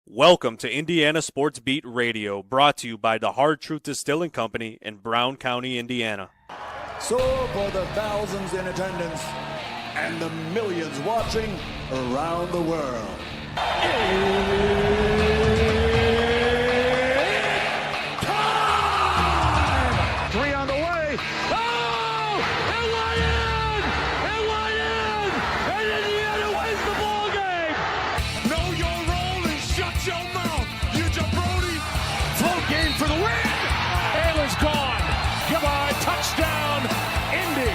Welcome to Indiana Sports Beat Radio, brought to you by the Hard Truth Distilling Company in Brown County, Indiana. So for the thousands in attendance and the millions watching around the world, it's time! Three on the way. Oh! It went in! It went in! And Indiana wins the ball game! Know your role and shut your mouth, you jabroni! Float game for the win! Ayla's gone. Goodbye. Touchdown, Indy.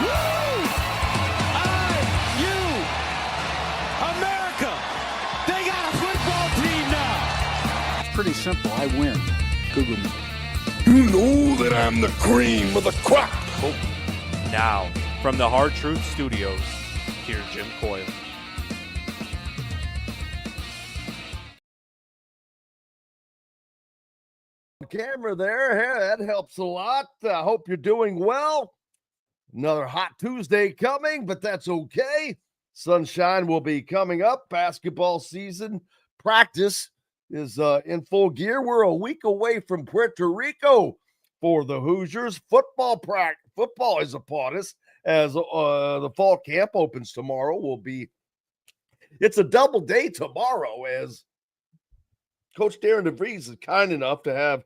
Woo! IU. America. They got a football team now. Pretty simple. I win. Google me. You know that I'm the cream of the crop. Now, from the Hard Truth Studios, here's Jim Coyle. Camera there. Hey, that helps a lot. I hope you're doing well. Another hot Tuesday coming, but that's okay. Sunshine will be coming up. Basketball season practice is in full gear. We're a week away from Puerto Rico for the Hoosiers. Football is upon us as the fall camp opens tomorrow. It's a double day tomorrow as Coach Darren DeVries is kind enough to have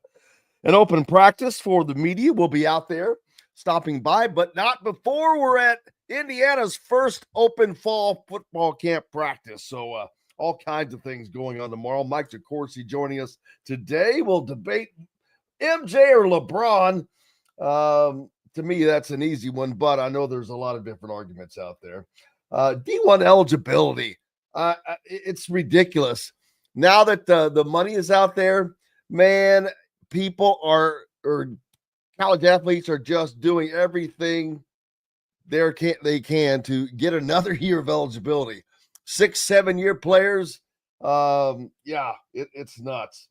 an open practice for the media. We'll be out there stopping by, but not before we're at Indiana's first open fall football camp practice. So all kinds of things going on tomorrow. Mike DeCourcy joining us today. We'll debate MJ or LeBron. To me, that's an easy one, but I know there's a lot of different arguments out there. D1 eligibility. It's ridiculous. Now that the money is out there, man, people or college athletes are just doing everything they can to get another year of eligibility. 6-7 year players. It's nuts.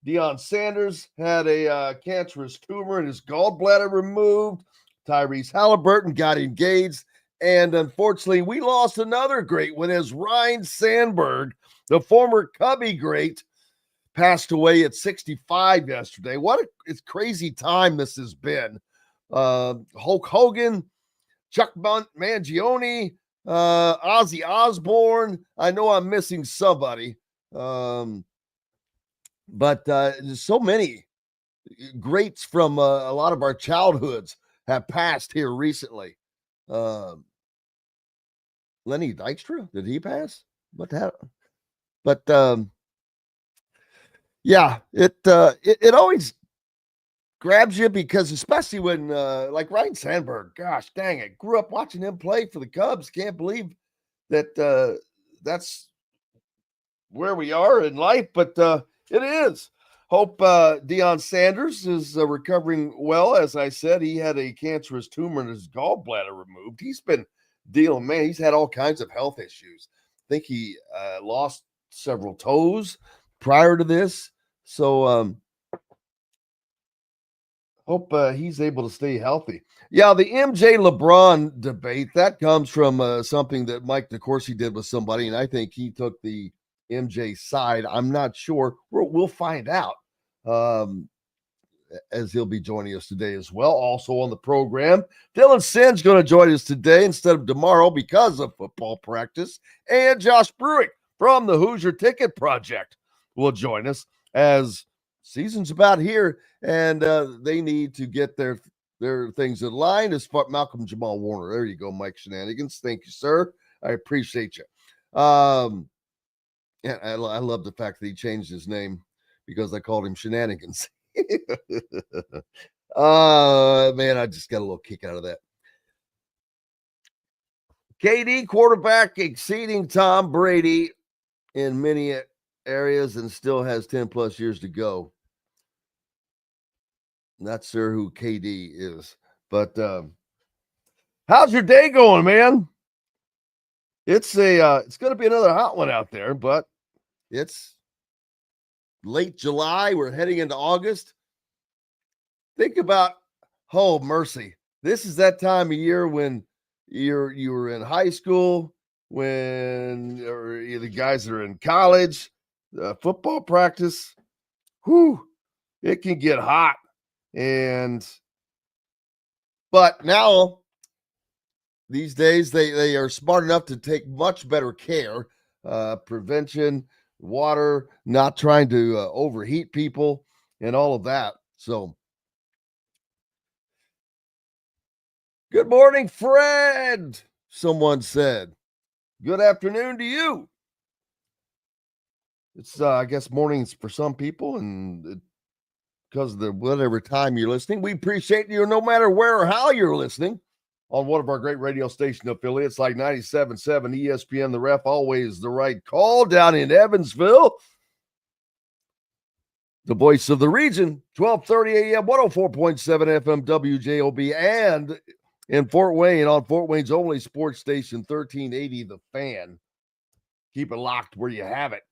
Deion Sanders had a cancerous tumor in his gallbladder removed. Tyrese Halliburton got engaged. And unfortunately, we lost another great one as Ryan Sandberg, the former Cubby great, passed away at 65 yesterday. It's crazy time this has been. Hulk Hogan, Chuck Mangione, Ozzy Osbourne. I know I'm missing somebody. But there's so many greats from a lot of our childhoods have passed here recently. Lenny Dykstra, did he pass? What happened? But it always grabs you because especially when like Ryan Sandberg, gosh dang it, grew up watching him play for the Cubs. Can't believe that that's where we are in life, but it is. Hope Deion Sanders is recovering well. As I said, he had a cancerous tumor in his gallbladder removed. He's been dealing, man. He's had all kinds of health issues. I think he lost several toes prior to this. So hope he's able to stay healthy. Yeah, the MJ LeBron debate, that comes from something that Mike DeCourcy did with somebody, and I think he took the MJ side. I'm not sure. We'll find out as he'll be joining us today as well. Also on the program, Dylan Sinn's going to join us today instead of tomorrow because of football practice. And Josh Bruick from the Hoosier Ticket Project will join us as season's about here, and they need to get their things in line as far. Malcolm Jamal Warner. There you go, Mike Shenanigans. Thank you, sir. I appreciate you. Yeah, I love the fact that he changed his name because I called him Shenanigans. Man, I just got a little kick out of that. KD quarterback exceeding Tom Brady in many areas and still has 10 plus years to go. Not sure who KD is, but how's your day going, man? It's going to be another hot one out there, but it's late July. We're heading into August. Think about, oh, mercy. This is that time of year when you were in high school, when or the guys that are in college, football practice, whew, it can get hot. But now, these days, they are smart enough to take much better care. Prevention, water, not trying to overheat people, and all of that. So, good morning, Fred, someone said. Good afternoon to you. It's, I guess, mornings for some people, and because of the whatever time you're listening, we appreciate you no matter where or how you're listening on one of our great radio station affiliates like 97.7 ESPN, the Ref, always the right call down in Evansville. The voice of the region, 1230 AM, 104.7 FM WJOB, and in Fort Wayne on Fort Wayne's only sports station, 1380 The Fan. Keep it locked where you have it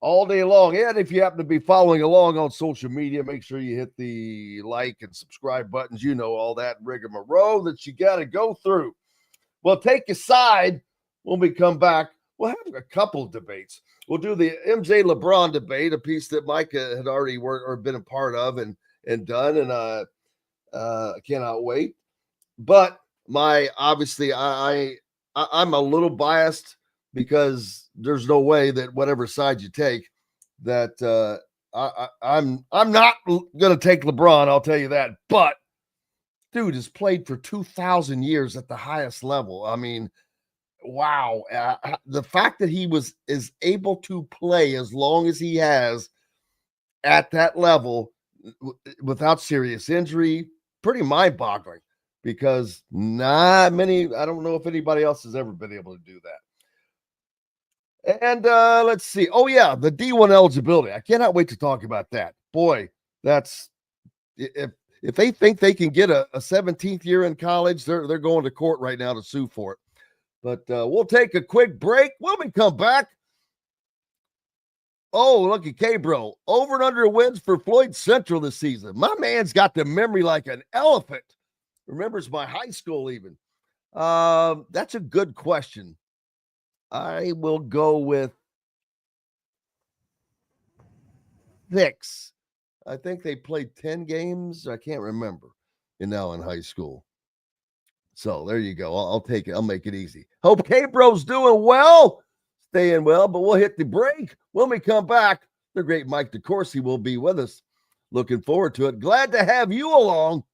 all day long. And if you happen to be following along on social media, make sure you hit the like and subscribe buttons. You know, all that rigmarole that you got to go through. Well, take a side when we come back. We'll have a couple of debates. We'll do the MJ LeBron debate, a piece that Micah had already worked or been a part of and done. And I cannot wait. But obviously I'm a little biased, because there's no way that whatever side you take, that I'm not going to take LeBron, I'll tell you that. But dude has played for 2,000 years at the highest level. I mean, wow. The fact that he is able to play as long as he has at that level without serious injury, pretty mind-boggling, because not many, I don't know if anybody else has ever been able to do that. And let's see. Oh, yeah, the D1 eligibility. I cannot wait to talk about that. Boy, that's if they think they can get a 17th year in college, they're going to court right now to sue for it. But we'll take a quick break. When we come back, oh, look at K-Bro. Over and under wins for Floyd Central this season. My man's got the memory like an elephant. Remembers my high school even. That's a good question. I will go with 6. I think they played 10 games. I can't remember in high school. So there you go. I'll take it. I'll make it easy. Hope K-Bro's doing well, staying well, but we'll hit the break. When we come back, the great Mike DeCourcy will be with us. Looking forward to it. Glad to have you along.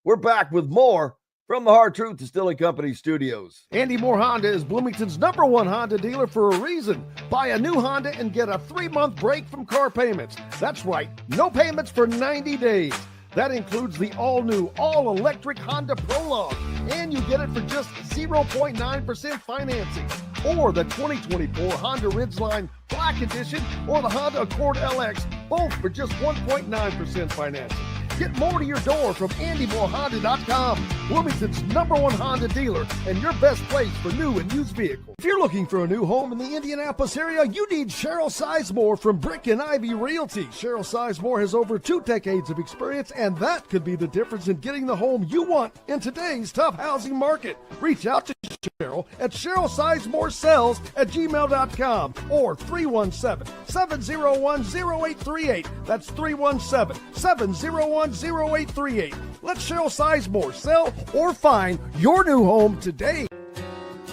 We're back with more from the Hard Truth Distilling Company studios. Andy Moore Honda is Bloomington's #1 Honda dealer for a reason. Buy a new Honda and get a 3-month break from car payments. That's right, no payments for 90 days. That includes the all-new, all-electric Honda Prologue, and you get it for just 0.9% financing. Or the 2024 Honda Ridgeline Black Edition or the Honda Accord LX, both for just 1.9% financing. Get more to your door from AndyMooreHonda.com, Bloomington's #1 Honda dealer and your best place for new and used vehicles. If you're looking for a new home in the Indianapolis area, you need Cheryl Sizemore from Brick and Ivy Realty. Cheryl Sizemore has over 2 decades of experience, and that could be the difference in getting the home you want in today's tough housing market. Reach out to Cheryl at CherylSizemore@gmail.com or 317-701-0838. That's 317-701-0838. Let Cheryl Sizemore sell or find your new home today.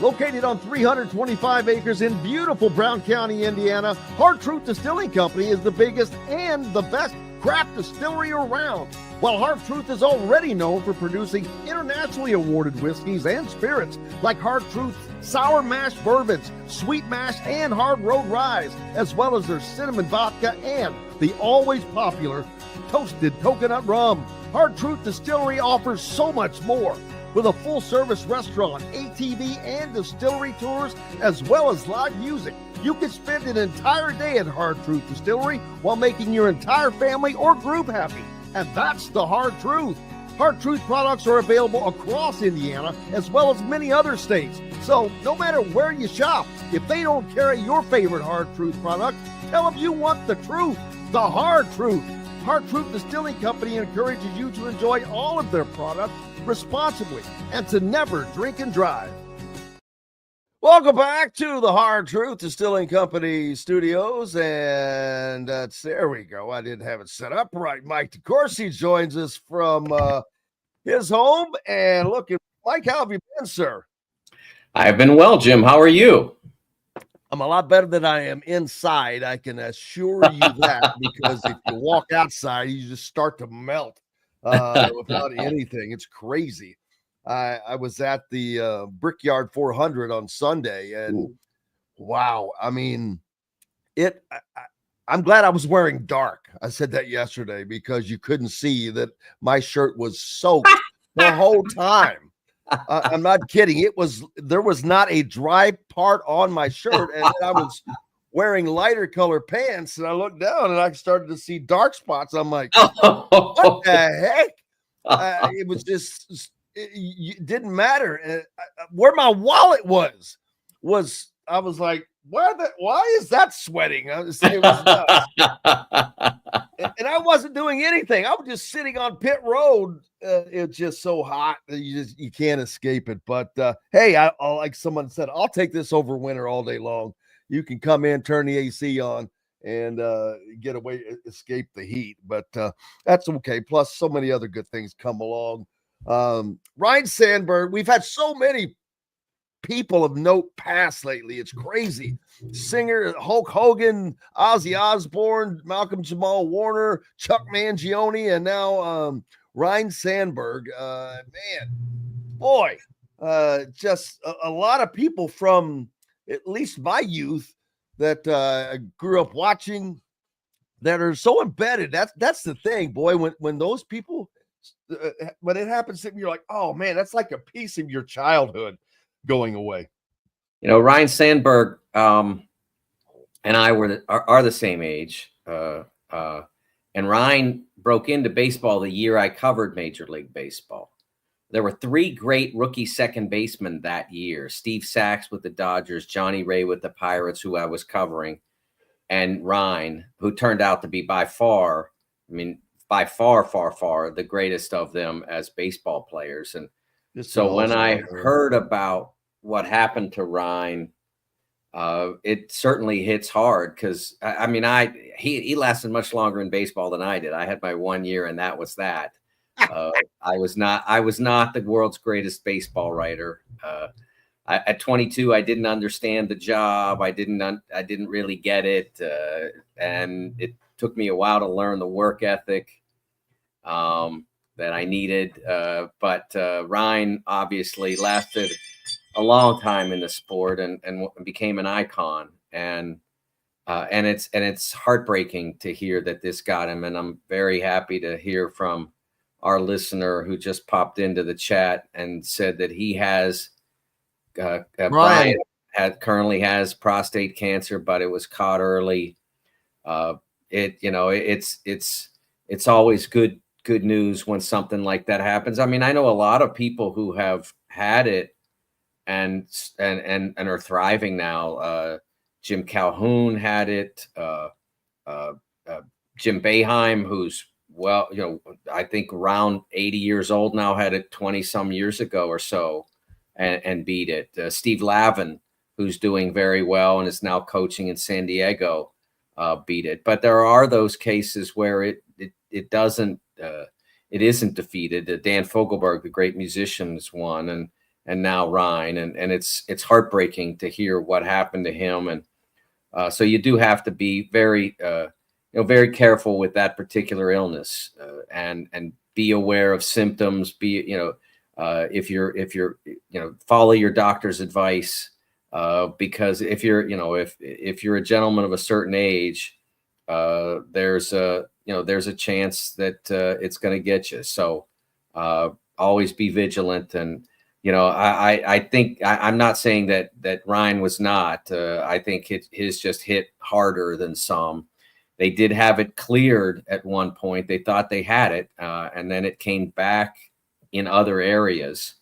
Located on 325 acres in beautiful Brown County, Indiana, Hard Truth Distilling Company is the biggest and the best craft distillery around. While Hard Truth is already known for producing internationally awarded whiskeys and spirits like Hard Truth Sour Mash Bourbons, Sweet Mash, and Hard Road Rye, as well as their cinnamon vodka and the always popular Toasted Coconut Rum. Hard Truth Distillery offers so much more. With a full-service restaurant, ATV, and distillery tours, as well as live music, you can spend an entire day at Hard Truth Distillery while making your entire family or group happy. And that's the Hard Truth. Hard Truth products are available across Indiana, as well as many other states. So no matter where you shop, if they don't carry your favorite Hard Truth product, tell them you want the truth, the Hard Truth. Hard Truth Distilling Company encourages you to enjoy all of their products responsibly and to never drink and drive. Welcome back to the Hard Truth Distilling Company studios, and there we go. I didn't have it set up right. Mike DeCourcy joins us from his home, and look, Mike, how have you been, sir? I've been well, Jim. How are you? I'm a lot better than I am inside. I can assure you that, because if you walk outside, you just start to melt without anything. It's crazy. I was at the Brickyard 400 on Sunday, and wow, I mean, I'm glad I was wearing dark. I said that yesterday because you couldn't see that my shirt was soaked the whole time. I'm not kidding. There was not a dry part on my shirt, and I was wearing lighter color pants, and I looked down and I started to see dark spots. I'm like, what the heck? It was just. It didn't matter where my wallet was. I was like, why is that sweating? It was nuts. And I wasn't doing anything. I was just sitting on pit road. It's just so hot that you can't escape it. But hey, I'll, like someone said, I'll take this over winter all day long. You can come in, turn the AC on, and get away, escape the heat. But that's okay. Plus, so many other good things come along. Ryan Sandberg, we've had so many people of note pass lately. It's crazy. Singer, Hulk Hogan, Ozzy Osbourne, Malcolm Jamal Warner, Chuck Mangione, and now Ryan Sandberg. Man, boy, just a lot of people from at least my youth that I grew up watching that are so embedded. That's the thing, boy. When those people when it happens to me, you're like, oh man, that's like a piece of your childhood going away. You know, Ryan Sandberg and I are the same age. And Ryan broke into baseball the year I covered Major League Baseball. There were three great rookie second basemen that year: Steve Sachs with the Dodgers, Johnny Ray with the Pirates, who I was covering, and Ryan, who turned out to be by far the greatest of them as baseball players. And so when I heard about what happened to Ryan, it certainly hits hard, because he lasted much longer in baseball than I did. I had my 1 year, and that was that. I was not the world's greatest baseball writer. At 22, I didn't understand the job. I didn't really get it, and it took me a while to learn the work ethic that I needed. But Ryan obviously lasted a long time in the sport and became an icon. And it's heartbreaking to hear that this got him. And I'm very happy to hear from our listener who just popped into the chat and said that he has Brian currently has prostate cancer, but it was caught early. It's always good news when something like that happens. I mean, I know a lot of people who have had it and are thriving now. Jim Calhoun had it. Jim Boeheim, who's I think around 80 years old now, had it 20 some years ago or so, and beat it. Steve Lavin, who's doing very well and is now coaching in San Diego, beat it. But there are those cases where it isn't defeated. Dan Fogelberg, the great musician, is one, and now Ryan, and it's heartbreaking to hear what happened to him. And so you do have to be very very careful with that particular illness, and be aware of symptoms. If you're follow your doctor's advice, because if you're a gentleman of a certain age, there's a chance that it's going to get you. So always be vigilant. And I think I'm not saying that Ryan was not. I think his just hit harder than some. They did have it cleared at one point. They thought they had it, and then it came back in other areas,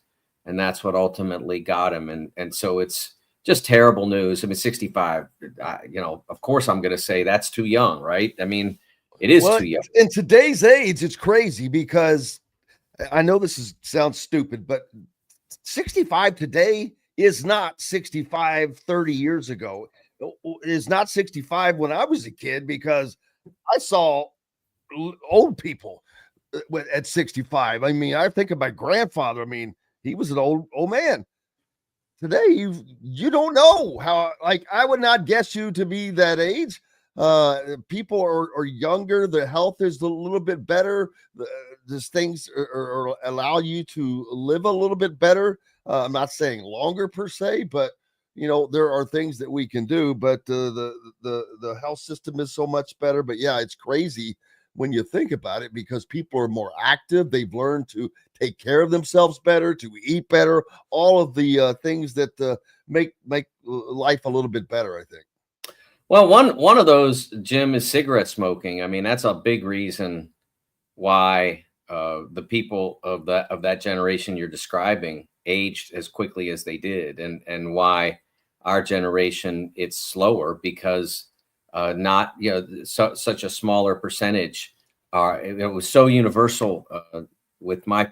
and that's what ultimately got him. And so it's just terrible news. I mean, 65, of course I'm going to say that's too young, right? I mean, it is too young. In today's age, it's crazy, because I know this sounds stupid, but 65 today is not 65 30 years ago. Is not 65 when I was a kid, because I saw old people at 65. I mean, I think of my grandfather. I mean, he was an old man. Today, you don't know how. Like, I would not guess you to be that age. People are younger. The health is a little bit better. These things are allow you to live a little bit better. I'm not saying longer per se, but there are things that we can do. But the health system is so much better. But yeah, it's crazy when you think about it, because people are more active. They've learned to take care of themselves better, to eat better, all of the things that make life a little bit better, I think. Well, one of those, Jim, is cigarette smoking. I mean, that's a big reason why the people of that generation you're describing aged as quickly as they did, and why our generation, it's slower, because not such a smaller percentage. It was so universal with my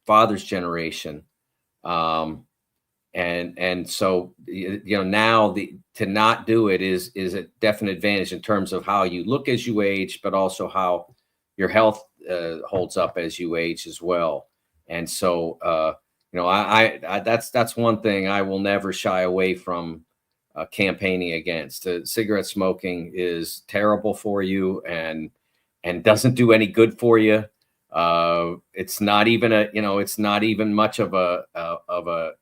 father's generation, and so now to not do it is a definite advantage in terms of how you look as you age, but also how your health holds up as you age as well. And so that's one thing I will never shy away from campaigning against. Cigarette smoking is terrible for you and doesn't do any good for you. It's not even much of a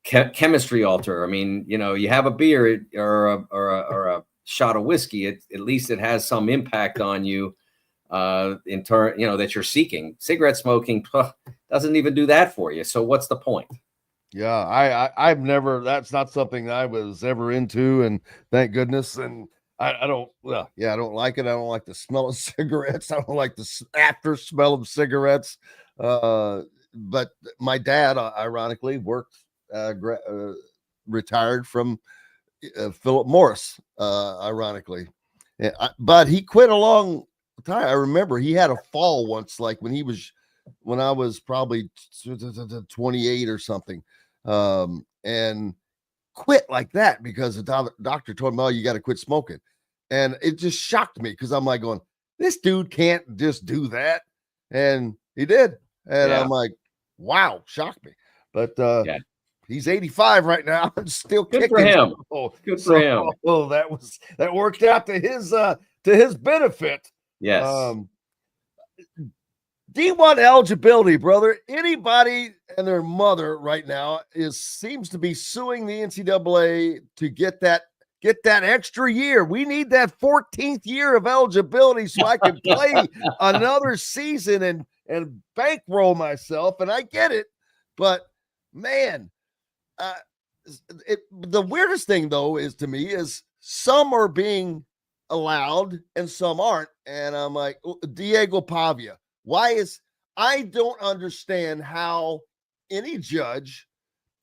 chemistry alter. I mean, you have a beer or a shot of whiskey, at least it has some impact on you in turn, that you're seeking. Cigarette smoking doesn't even do that for you. So what's the point? Yeah, I've never, that's not something I was ever into, and thank goodness. And I don't, I don't like it. I don't like the smell of cigarettes. I don't like the after smell of cigarettes. But my dad, ironically, retired from Philip Morris, ironically. But he quit a long time. I remember he had a fall once, like when I was probably 28 or something, and quit like that because the doctor told him, "Oh, you got to quit smoking," and it just shocked me, because I'm like going, "This dude can't just do that," and he did, and I'm like, "Wow," shocked me. But he's 85 right now and still kicking. For him. Good for him. Oh, that worked out to his benefit. Yes. D1 eligibility, brother. Anybody and their mother right now seems to be suing the NCAA to get that extra year. We need that 14th year of eligibility so I can play another season and bankroll myself. And I get it, but man, the weirdest thing though is, to me, is some are being allowed and some aren't. And I'm like, Diego Pavia. I don't understand how any judge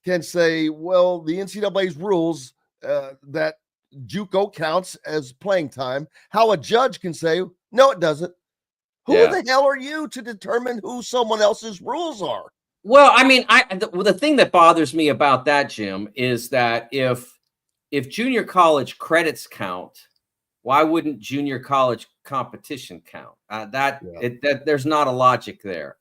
can say, well, the NCAA's rules that JUCO counts as playing time, how a judge can say, no, it doesn't. Who the hell are you to determine who someone else's rules are? Well, I mean, the thing that bothers me about that, Jim, is that if junior college credits count, why wouldn't junior college competition count? There's not a logic there.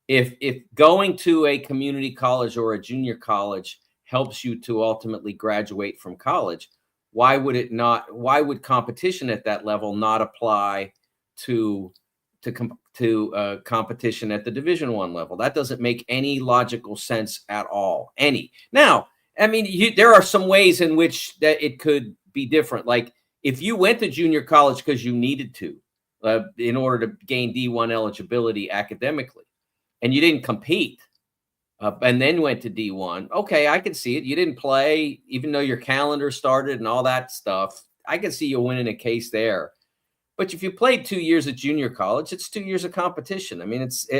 If going to a community college or a junior college helps you to ultimately graduate from college, why would it not? Why would competition at that level not apply to competition at the Division I level? That doesn't make any logical sense at all. Now, I mean, there are some ways in which that it could be different. Like, if you went to junior college because you needed to in order to gain D1 eligibility academically, and you didn't compete and then went to D1, okay, I can see it. You didn't play, even though your calendar started and all that stuff. I can see you winning a case there. But if you played 2 years at junior college, it's 2 years of competition. I mean, it's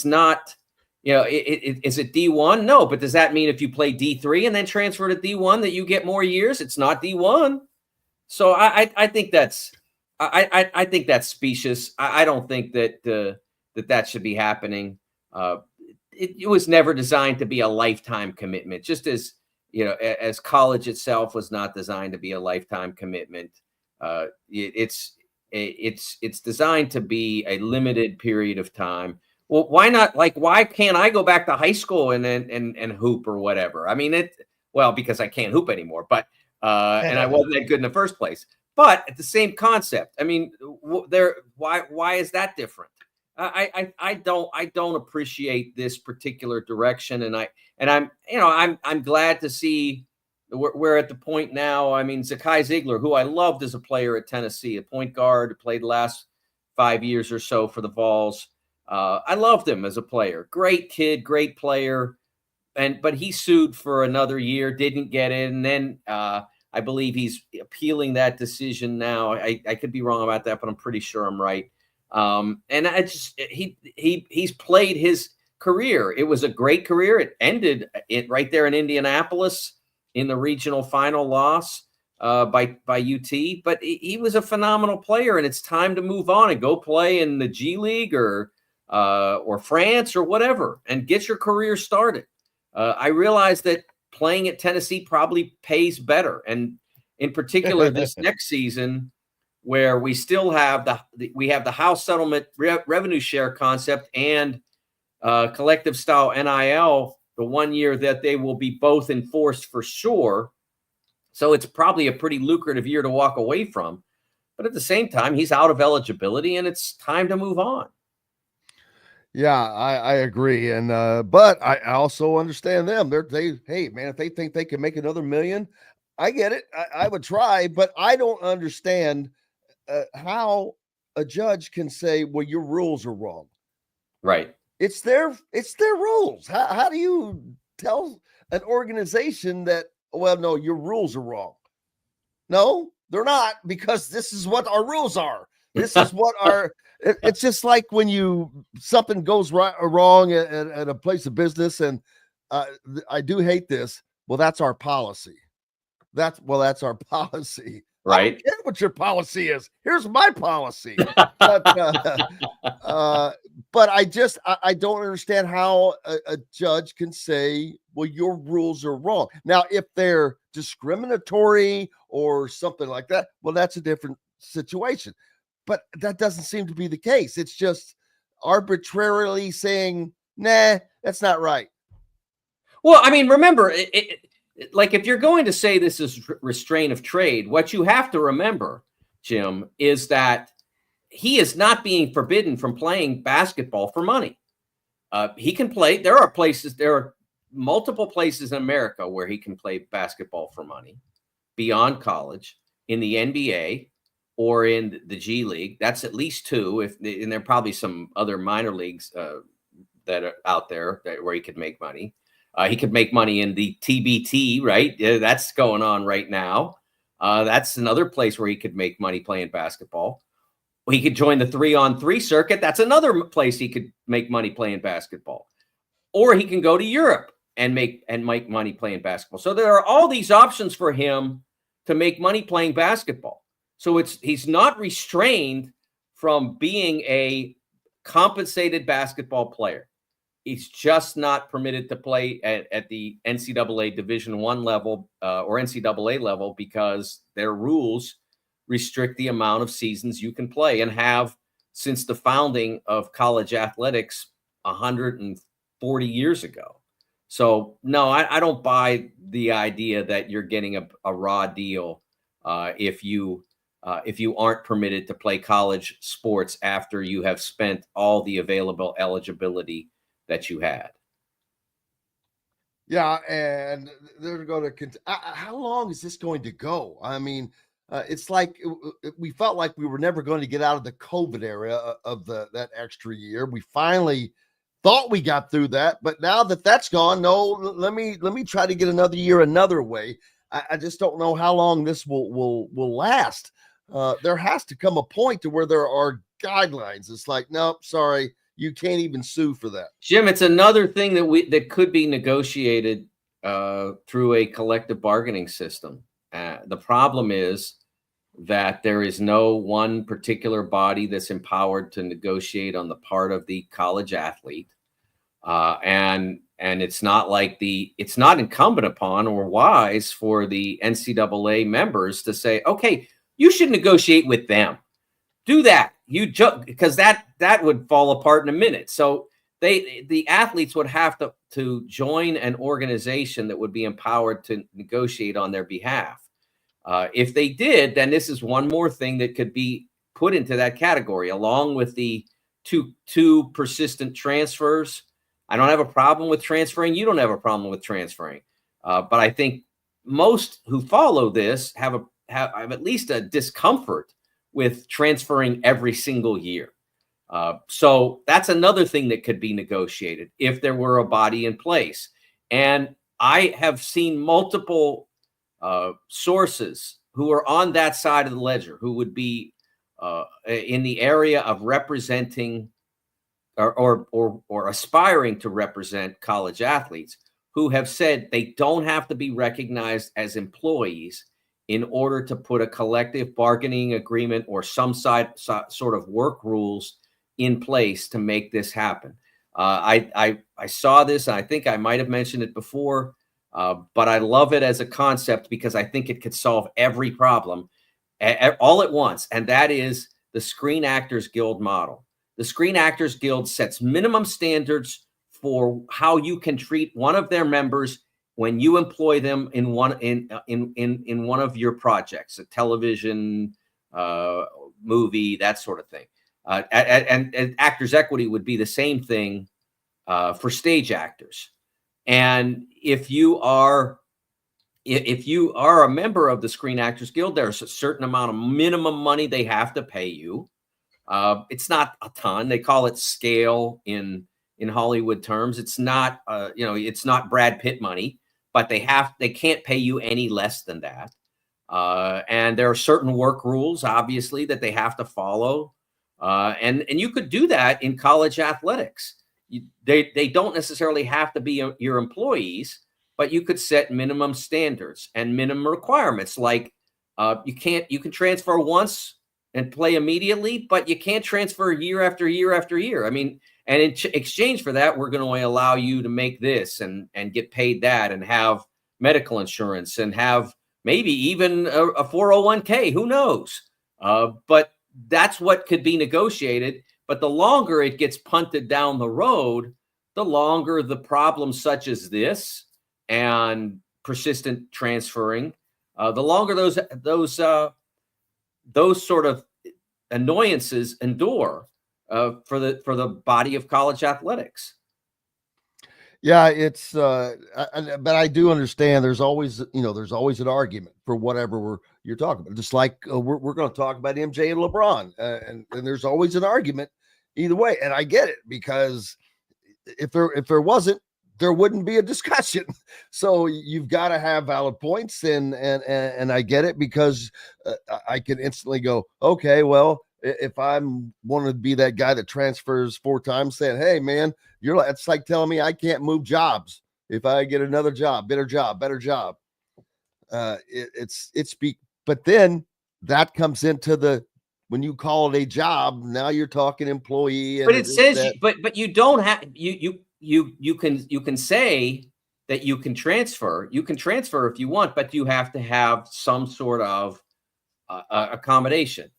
not, is it D1? No, but does that mean if you play D3 and then transfer to D1 that you get more years? It's not D1. So I think that's I think that's specious. I don't think that that should be happening. it was never designed to be a lifetime commitment, just as, as college itself was not designed to be a lifetime commitment. It's designed to be a limited period of time. Well, why not? Like, why can't I go back to high school and hoop or whatever? I mean, because I can't hoop anymore, but and I wasn't that good in the first place. But at the same concept, I mean, why is that different? I don't appreciate this particular direction, and I'm glad to see we're at the point now. I mean, Zakai Ziegler, who I loved as a player at Tennessee, a point guard, played the last 5 years or so for the Vols. I loved him as a player. Great kid, great player, but he sued for another year, didn't get it, and then I believe he's appealing that decision now. I could be wrong about that, but I'm pretty sure I'm right. And he's played his career. It was a great career. It ended right there in Indianapolis in the regional final loss by UT. But he was a phenomenal player, and it's time to move on and go play in the G League or France or whatever, and get your career started. I realize that playing at Tennessee probably pays better, and in particular this next season, where we still have the house settlement revenue share concept and collective style NIL, the 1 year that they will be both enforced for sure. So it's probably a pretty lucrative year to walk away from. But at the same time, he's out of eligibility, and it's time to move on. Yeah, I agree. And but I also understand them. Hey man, if they think they can make another million, I get it. I would try, but I don't understand how a judge can say, well, your rules are wrong. Right. It's their rules. How do you tell an organization that, well, no, your rules are wrong? No, they're not, because this is what our rules are. This is what it's just like when something goes right or wrong at a place of business. And I do hate this. Well, that's our policy. That's our policy. Right. I don't care what your policy is. Here's my policy. But I don't understand how a judge can say, well, your rules are wrong. Now, if they're discriminatory or something like that, well, that's a different situation. But that doesn't seem to be the case. It's just arbitrarily saying, nah, that's not right. Well, I mean, remember, like, if you're going to say this is restraint of trade, what you have to remember, Jim, is that he is not being forbidden from playing basketball for money. He can play. There are multiple places in America where he can play basketball for money beyond college, in the NBA or in the G League. That's at least two. And there are probably some other minor leagues that are out there where he could make money. He could make money in the TBT, right? That's going on right now. That's another place where he could make money playing basketball. He could join the 3-on-3 circuit. That's another place he could make money playing basketball. Or he can go to Europe and make money playing basketball. So there are all these options for him to make money playing basketball. So he's not restrained from being a compensated basketball player. He's just not permitted to play at the NCAA Division I level or NCAA level, because their rules restrict the amount of seasons you can play, and have since the founding of college athletics 140 years ago. So no, I don't buy the idea that you're getting a raw deal if you aren't permitted to play college sports after you have spent all the available eligibility that you had. Yeah, and they're going to how long is this going to go? I mean, it's like we felt like we were never going to get out of the COVID era of that extra year. We finally thought we got through that, but now that's gone, no, let me try to get another year another way. I just don't know how long this will last. There has to come a point to where there are guidelines. It's like, nope, sorry, you can't even sue for that. Jim, it's another thing that could be negotiated through a collective bargaining system. The problem is that there is no one particular body that's empowered to negotiate on the part of the college athlete. And it's not like it's not incumbent upon or wise for the NCAA members to say, okay, you should negotiate with them. Do that. Because that would fall apart in a minute. So the athletes would have to join an organization that would be empowered to negotiate on their behalf. If they did, then this is one more thing that could be put into that category, along with the two persistent transfers. I don't have a problem with transferring. You don't have a problem with transferring. But I think most who follow this have at least a discomfort with transferring every single year. So that's another thing that could be negotiated if there were a body in place. And I have seen multiple sources who are on that side of the ledger, who would be in the area of representing or aspiring to represent college athletes, who have said they don't have to be recognized as employees in order to put a collective bargaining agreement or some sort of work rules in place to make this happen. I saw this, and I think I might have mentioned it before, but I love it as a concept because I think it could solve every problem all at once, and that is the Screen Actors Guild model. The Screen Actors Guild sets minimum standards for how you can treat one of their members when you employ them in one of your projects, a television, movie, that sort of thing. And Actors Equity would be the same thing for stage actors. And if you are a member of the Screen Actors Guild, there's a certain amount of minimum money they have to pay you. It's not a ton. They call it scale in Hollywood terms. It's not it's not Brad Pitt money, but they can't pay you any less than that. And there are certain work rules, obviously, that they have to follow. And you could do that in college athletics. They don't necessarily have to be your employees, but you could set minimum standards and minimum requirements. Like you can transfer once and play immediately, but you can't transfer year after year after year. I mean, and in exchange for that, we're going to allow you to make this and get paid that and have medical insurance and have maybe even a 401k, who knows? But that's what could be negotiated. But the longer it gets punted down the road, the longer the problems such as this and persistent transferring, the longer those sort of annoyances endure for the body of college athletics. Yeah, it's but I do understand there's always an argument for whatever you're talking about. Just like we're going to talk about MJ and LeBron, and there's always an argument either way. And I get it, because if there wasn't, there wouldn't be a discussion. So you've got to have valid points, and I get it, because I can instantly go, okay, well, if I'm wanting to be that guy that transfers 4 times, saying, hey man, it's like telling me I can't move jobs if I get another job, better job. But then that comes into when you call it a job, now you're talking employee. But it says, but you don't have, you can say that you can transfer if you want, but you have to have some sort of accommodation.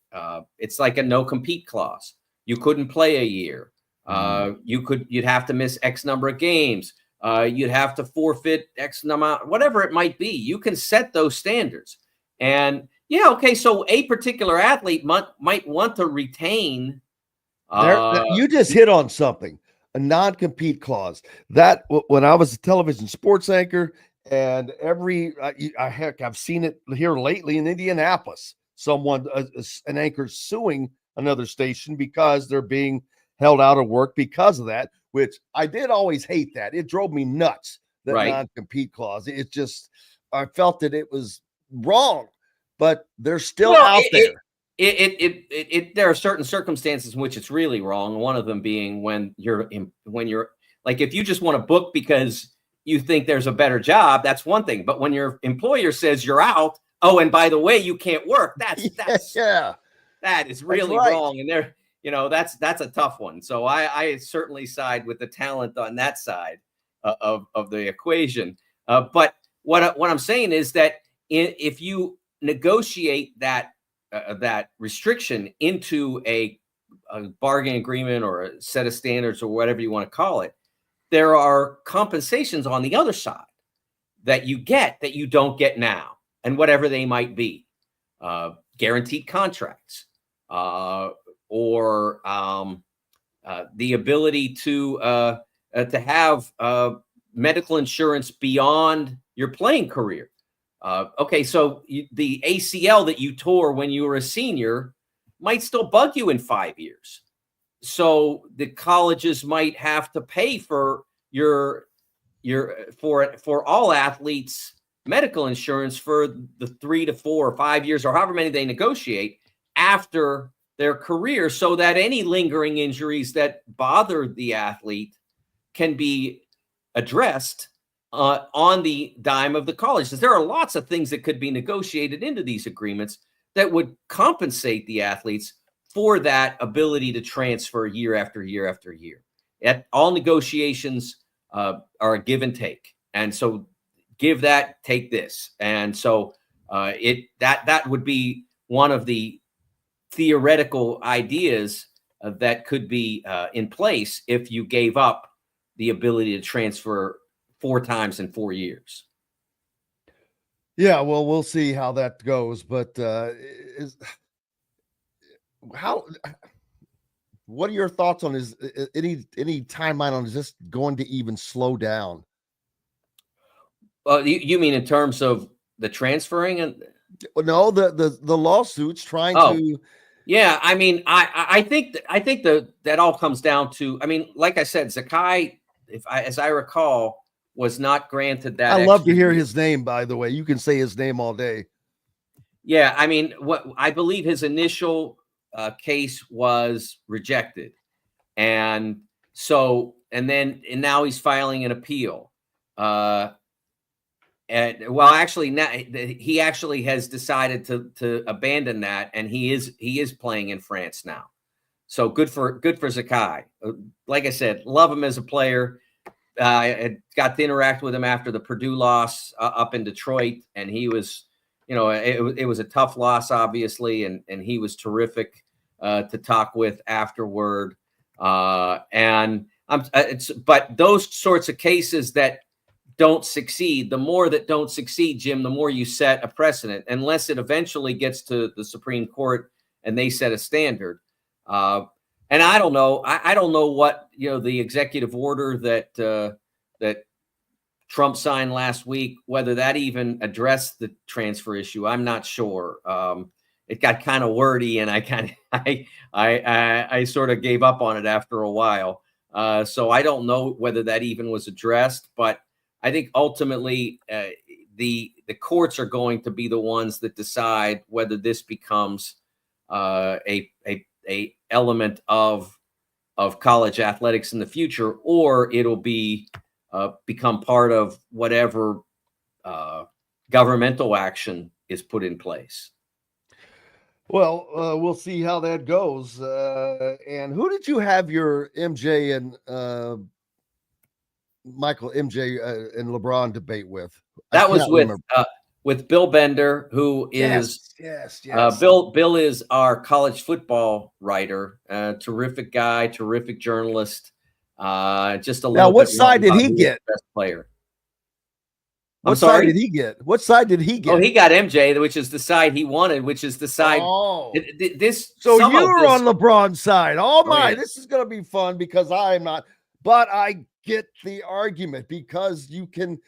It's like a no compete clause. You couldn't play a year. You'd have to miss X number of games. You'd have to forfeit X amount, whatever it might be. You can set those standards. And yeah, okay, so a particular athlete might want to retain. You just hit on something, a non-compete clause. That when I was a television sports anchor, and I've seen it here lately in Indianapolis. An anchor suing another station because they're being held out of work because of that, which I did always hate that. It drove me nuts, that non-compete clause. It just, I felt that it was wrong, but they're still out there. There are certain circumstances in which it's really wrong. One of them being when you're like, if you just want to book because you think there's a better job, that's one thing. But when your employer says you're out, oh, and by the way, you can't work. That is really wrong. And that's a tough one. So I certainly side with the talent on that side of the equation. But what I'm saying is that if you negotiate that restriction into a bargaining agreement or a set of standards or whatever you want to call it, there are compensations on the other side that you get that you don't get now, and whatever they might be, guaranteed contracts, or the ability to have medical insurance beyond your playing career. Okay, so the ACL that you tore when you were a senior might still bug you in 5 years. So the colleges might have to pay for for all athletes medical insurance for the 3 to 4 or 5 years or however many they negotiate after their career, so that any lingering injuries that bother the athlete can be addressed on the dime of the college. There are lots of things that could be negotiated into these agreements that would compensate the athletes for that ability to transfer year after year after year. All negotiations are a give and take, and so give that, take this, and so that would be one of the theoretical ideas that could be in place if you gave up the ability to transfer 4 times in 4 years. Yeah, well, we'll see how that goes, but what are your thoughts on any timeline on is this going to even slow down? You mean in terms of the transferring and no, the lawsuits trying to. Yeah, I mean, I think that all comes down to, I mean, like I said, Zakai, as I recall, was not granted that. I love to hear his name, by the way. You can say his name all day. Yeah, I mean, what I believe his initial case was rejected, and now he's filing an appeal. Actually, now he actually has decided to abandon that, and he is playing in France now. So good for Zakai. Like I said, love him as a player. I got to interact with him after the Purdue loss up in Detroit, and he was, it was a tough loss, obviously, and he was terrific to talk with afterward. But those sorts of cases that don't succeed, the more that don't succeed, Jim, the more you set a precedent, unless it eventually gets to the Supreme Court and they set a standard. And I don't know. I don't know what the executive order that Trump signed last week, whether that even addressed the transfer issue. I'm not sure. It got kind of wordy, and I sort of gave up on it after a while. So I don't know whether that even was addressed. But I think ultimately the courts are going to be the ones that decide whether this becomes a element of college athletics in the future, or it'll be become part of whatever governmental action is put in place. Well, we'll see how that goes. And who did you have your MJ and MJ and LeBron debate with? That was with Bill Bender, who is yes. Bill is our college football writer, terrific guy, terrific journalist. Just a little. Now, what side did he get? Best player. What side did he get? What side did he get? Oh, he got MJ, which is the side he wanted, which is the side. Oh, So you were on LeBron's side. Oh my, yeah. This is going to be fun because I am not. But I get the argument because you can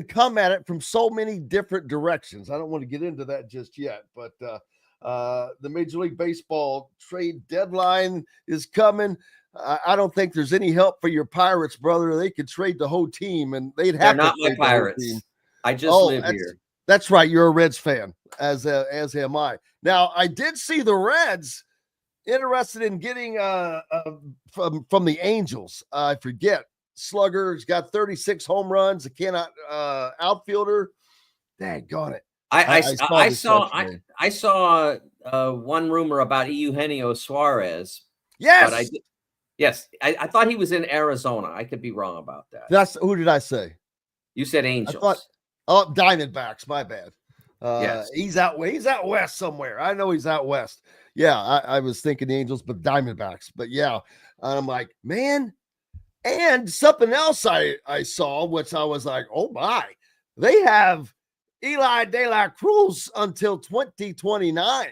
come at it from so many different directions. I don't want to get into that just yet, but the Major League Baseball trade deadline is coming. I don't think there's any help for your Pirates, brother. They could trade the whole team, and they'd have. They're not my Pirates. I just live here. That's right. You're a Reds fan, as am I. Now, I did see the Reds interested in getting from the Angels. I forget. Slugger's got 36 home runs. Outfielder. Daggone it. I saw one rumor about Eugenio Suarez, Yes. But yes, I thought he was in Arizona. I could be wrong about that. Who did I say? You said I Angels. thought Diamondbacks. My bad. Yes. He's out west somewhere. I know he's out west. Yeah, I was thinking the Angels, but Diamondbacks. But yeah, I'm like, man. And something else I saw, which I was like, oh my, they have Eli De La Cruz until 2029.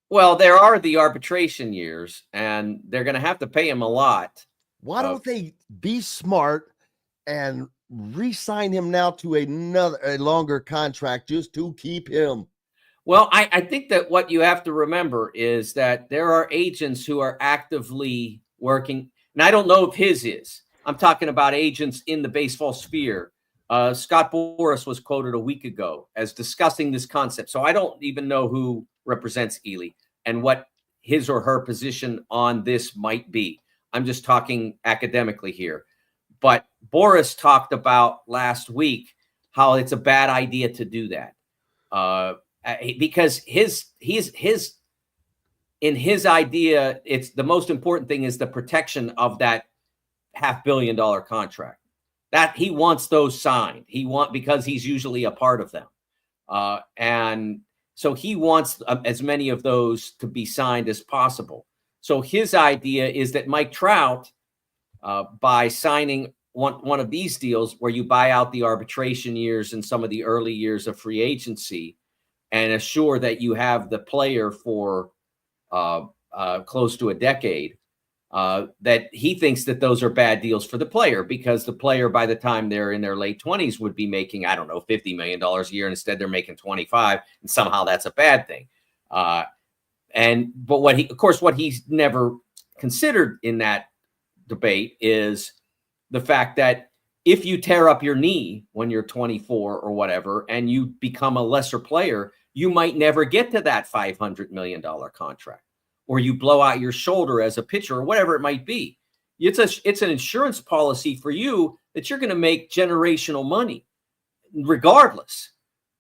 Well, there are the arbitration years, and they're going to have to pay him a lot. Why don't they be smart and re-sign him now to a longer contract just to keep him? Well, I think that what you have to remember is that there are agents who are actively working. And I don't know if his is. I'm talking about agents in the baseball sphere. Scott Boras was quoted a week ago as discussing this concept. So I don't even know who represents Ely and what his or her position on this might be. I'm just talking academically here. But Boras talked about last week how it's a bad idea to do that. Because in his idea, it's the most important thing is the protection of that $500 million contract. That he wants those signed. Because he's usually a part of them. And so he wants as many of those to be signed as possible. So his idea is that Mike Trout, by signing one of these deals where you buy out the arbitration years and some of the early years of free agency and assure that you have the player for close to a decade, that he thinks that those are bad deals for the player because the player, by the time they're in their late 20s, would be making, I don't know, $50 million a year. Instead, they're making 25, and somehow that's a bad thing. But what he's never considered in that debate is the fact that if you tear up your knee when you're 24 or whatever, and you become a lesser player, you might never get to that $500 million contract, or you blow out your shoulder as a pitcher or whatever it might be. It's an insurance policy for you that you're going to make generational money regardless.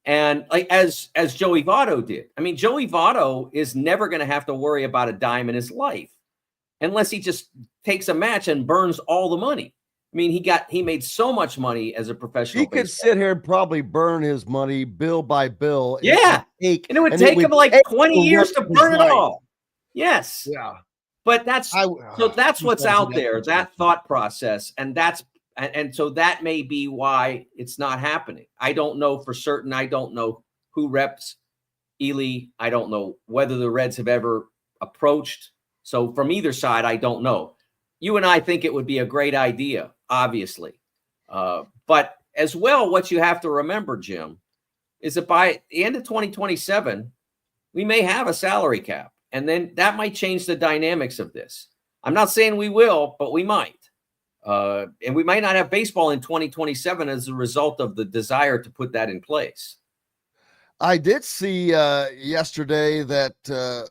And like as Joey Votto did. I mean, Joey Votto is never going to have to worry about a dime in his life unless he just takes a match and burns all the money. I mean, he made so much money as a professional. He could sit here and probably burn his money bill by bill. Yeah. And it would take him like 20 years to burn it all. Yes. Yeah. But that's what's out there, that thought process. And so that may be why it's not happening. I don't know for certain. I don't know who reps Ely. I don't know whether the Reds have ever approached. So from either side, I don't know. You and I think it would be a great idea, obviously. But as well, what you have to remember, Jim, is that by the end of 2027, we may have a salary cap. And then that might change the dynamics of this. I'm not saying we will, but we might. And we might not have baseball in 2027 as a result of the desire to put that in place. I did see yesterday that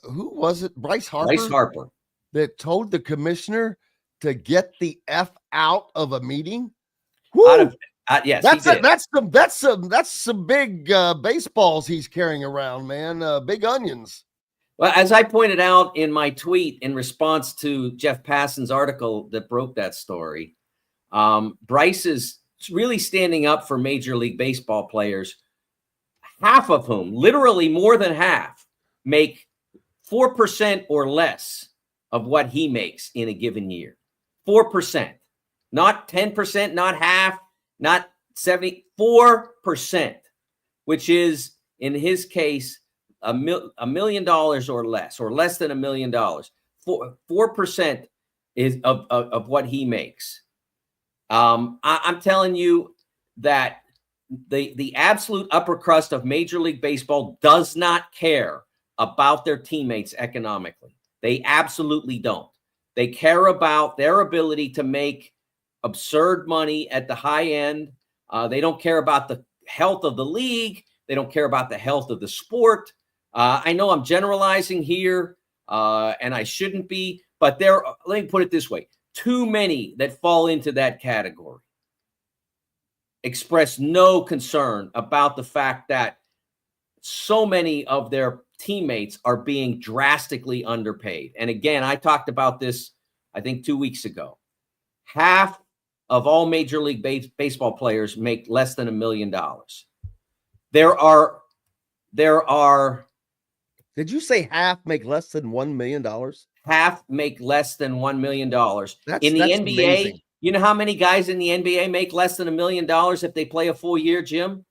who was it? Bryce Harper. That told the commissioner to get the F out of a meeting. Yes, that's some big baseballs he's carrying around, man. Big onions. Well, as I pointed out in my tweet in response to Jeff Passan's article that broke that story, Bryce is really standing up for Major League Baseball players, half of whom, literally more than half, make 4% or less of what he makes in a given year. 4%, not 10%, not half, not 74%, which is, in his case, $1 million or less than $1 million. 4% is of what he makes. I'm telling you that the absolute upper crust of Major League Baseball does not care about their teammates economically. They absolutely don't. They care about their ability to make absurd money at the high end. They don't care about the health of the league. They don't care about the health of the sport. I know I'm generalizing here, and I shouldn't be, but let me put it this way. Too many that fall into that category express no concern about the fact that so many of their teammates are being drastically underpaid. And again, I talked about this, I think 2 weeks ago. Half of all Major League Baseball players make less than $1 million. There are. Did you say half make less than $1 million? Half make less than $1 million. In the That's NBA, amazing. you know how many guys in the NBA make less than $1 million if they play a full year, Jim?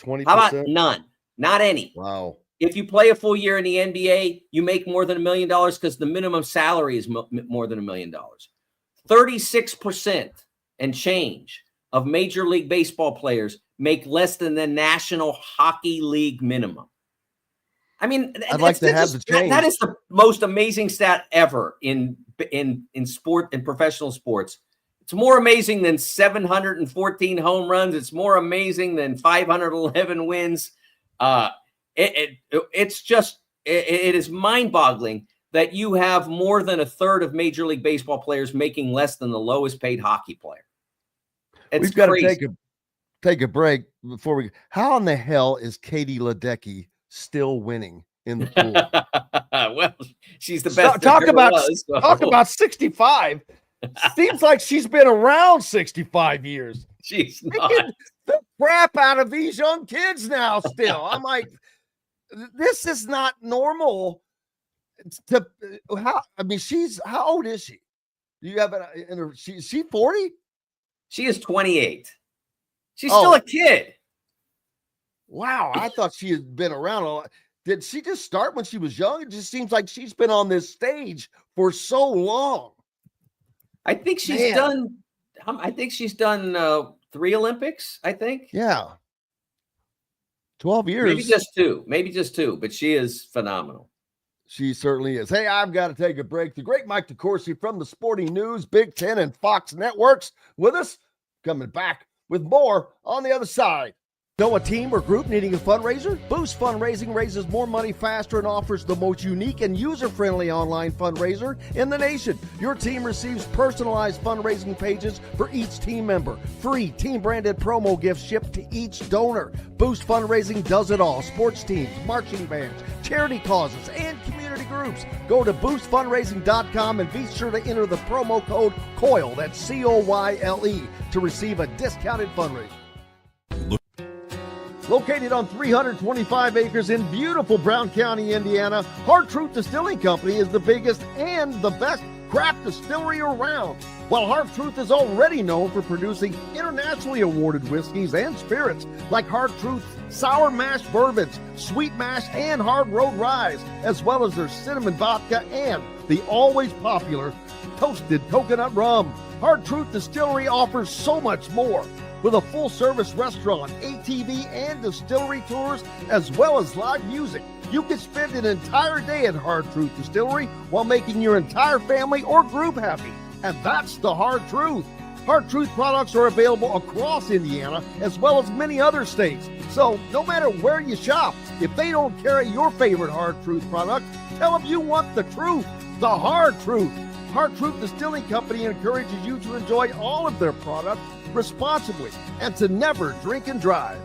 20%. How about none? Not any. Wow. If you play a full year in the NBA, you make more than $1 million because the minimum salary is more than $1 million. 36% and change of Major League Baseball players make less than the National Hockey League minimum. I mean, I'd like to have the change. That is the most amazing stat ever in sport and professional sports. It's more amazing than 714 home runs. It's more amazing than 511 wins. It is mind-boggling that you have more than a third of Major League Baseball players making less than the lowest paid hockey player. We've got to take a break before we. How in the hell is Katie Ledecky still winning in the pool? Well, she's the best. Talk about 65. Seems like she's been around 65 years. She's not. not. The crap out of these young kids now still. I'm like, this is not normal. How old is she? Do you have it? She 40? She is 28. She's still a kid. Wow. I thought she had been around a lot. Did she just start when she was young? It just seems like she's been on this stage for so long. I think she's done. I think she's done 3 Olympics. I think. Yeah. 12 years. Maybe just two. But she is phenomenal. She certainly is. Hey, I've got to take a break. The great Mike DeCourcy from the Sporting News, Big Ten, and Fox Networks with us. Coming back with more on the other side. Know a team or group needing a fundraiser? Boost Fundraising raises more money faster and offers the most unique and user-friendly online fundraiser in the nation. Your team receives personalized fundraising pages for each team member. Free team-branded promo gifts shipped to each donor. Boost Fundraising does it all. Sports teams, marching bands, charity causes, and community groups. Go to boostfundraising.com and be sure to enter the promo code COYLE, that's C-O-Y-L-E, to receive a discounted fundraiser. Located on 325 acres in beautiful Brown County, Indiana, Hard Truth Distilling Company is the biggest and the best craft distillery around. While Hard Truth is already known for producing internationally awarded whiskeys and spirits like Hard Truth Sour Mash Bourbons, Sweet Mash, and Hard Road Ryes, as well as their cinnamon vodka and the always popular toasted coconut rum. Hard Truth Distillery offers so much more. With a full-service restaurant, ATV, and distillery tours, as well as live music, you can spend an entire day at Hard Truth Distillery while making your entire family or group happy. And that's the Hard Truth. Hard Truth products are available across Indiana, as well as many other states. So no matter where you shop, if they don't carry your favorite Hard Truth product, tell them you want the truth, the Hard Truth. Hard Truth Distilling Company encourages you to enjoy all of their products responsibly and to never drink and drive.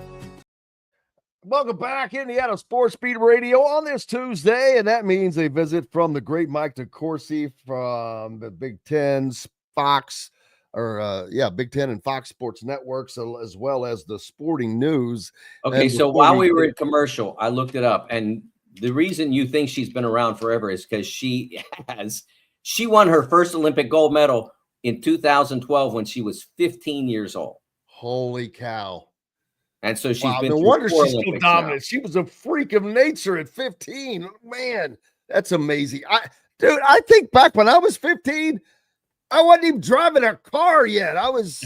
Welcome back, Indiana Sports Beat Radio on this Tuesday, and that means a visit from the great Mike DeCourcy from the Big Ten, Fox, Big Ten and Fox Sports Networks, as well as the Sporting News. Okay, so while we were in commercial, I looked it up, and the reason you think she's been around forever is because she won her first Olympic gold medal in 2012 when she was 15 years old. Holy cow. And so she's been no wonder she's so dominant. Now. She was a freak of nature at 15. Man, that's amazing. I think back when I was 15, I wasn't even driving a car yet. I was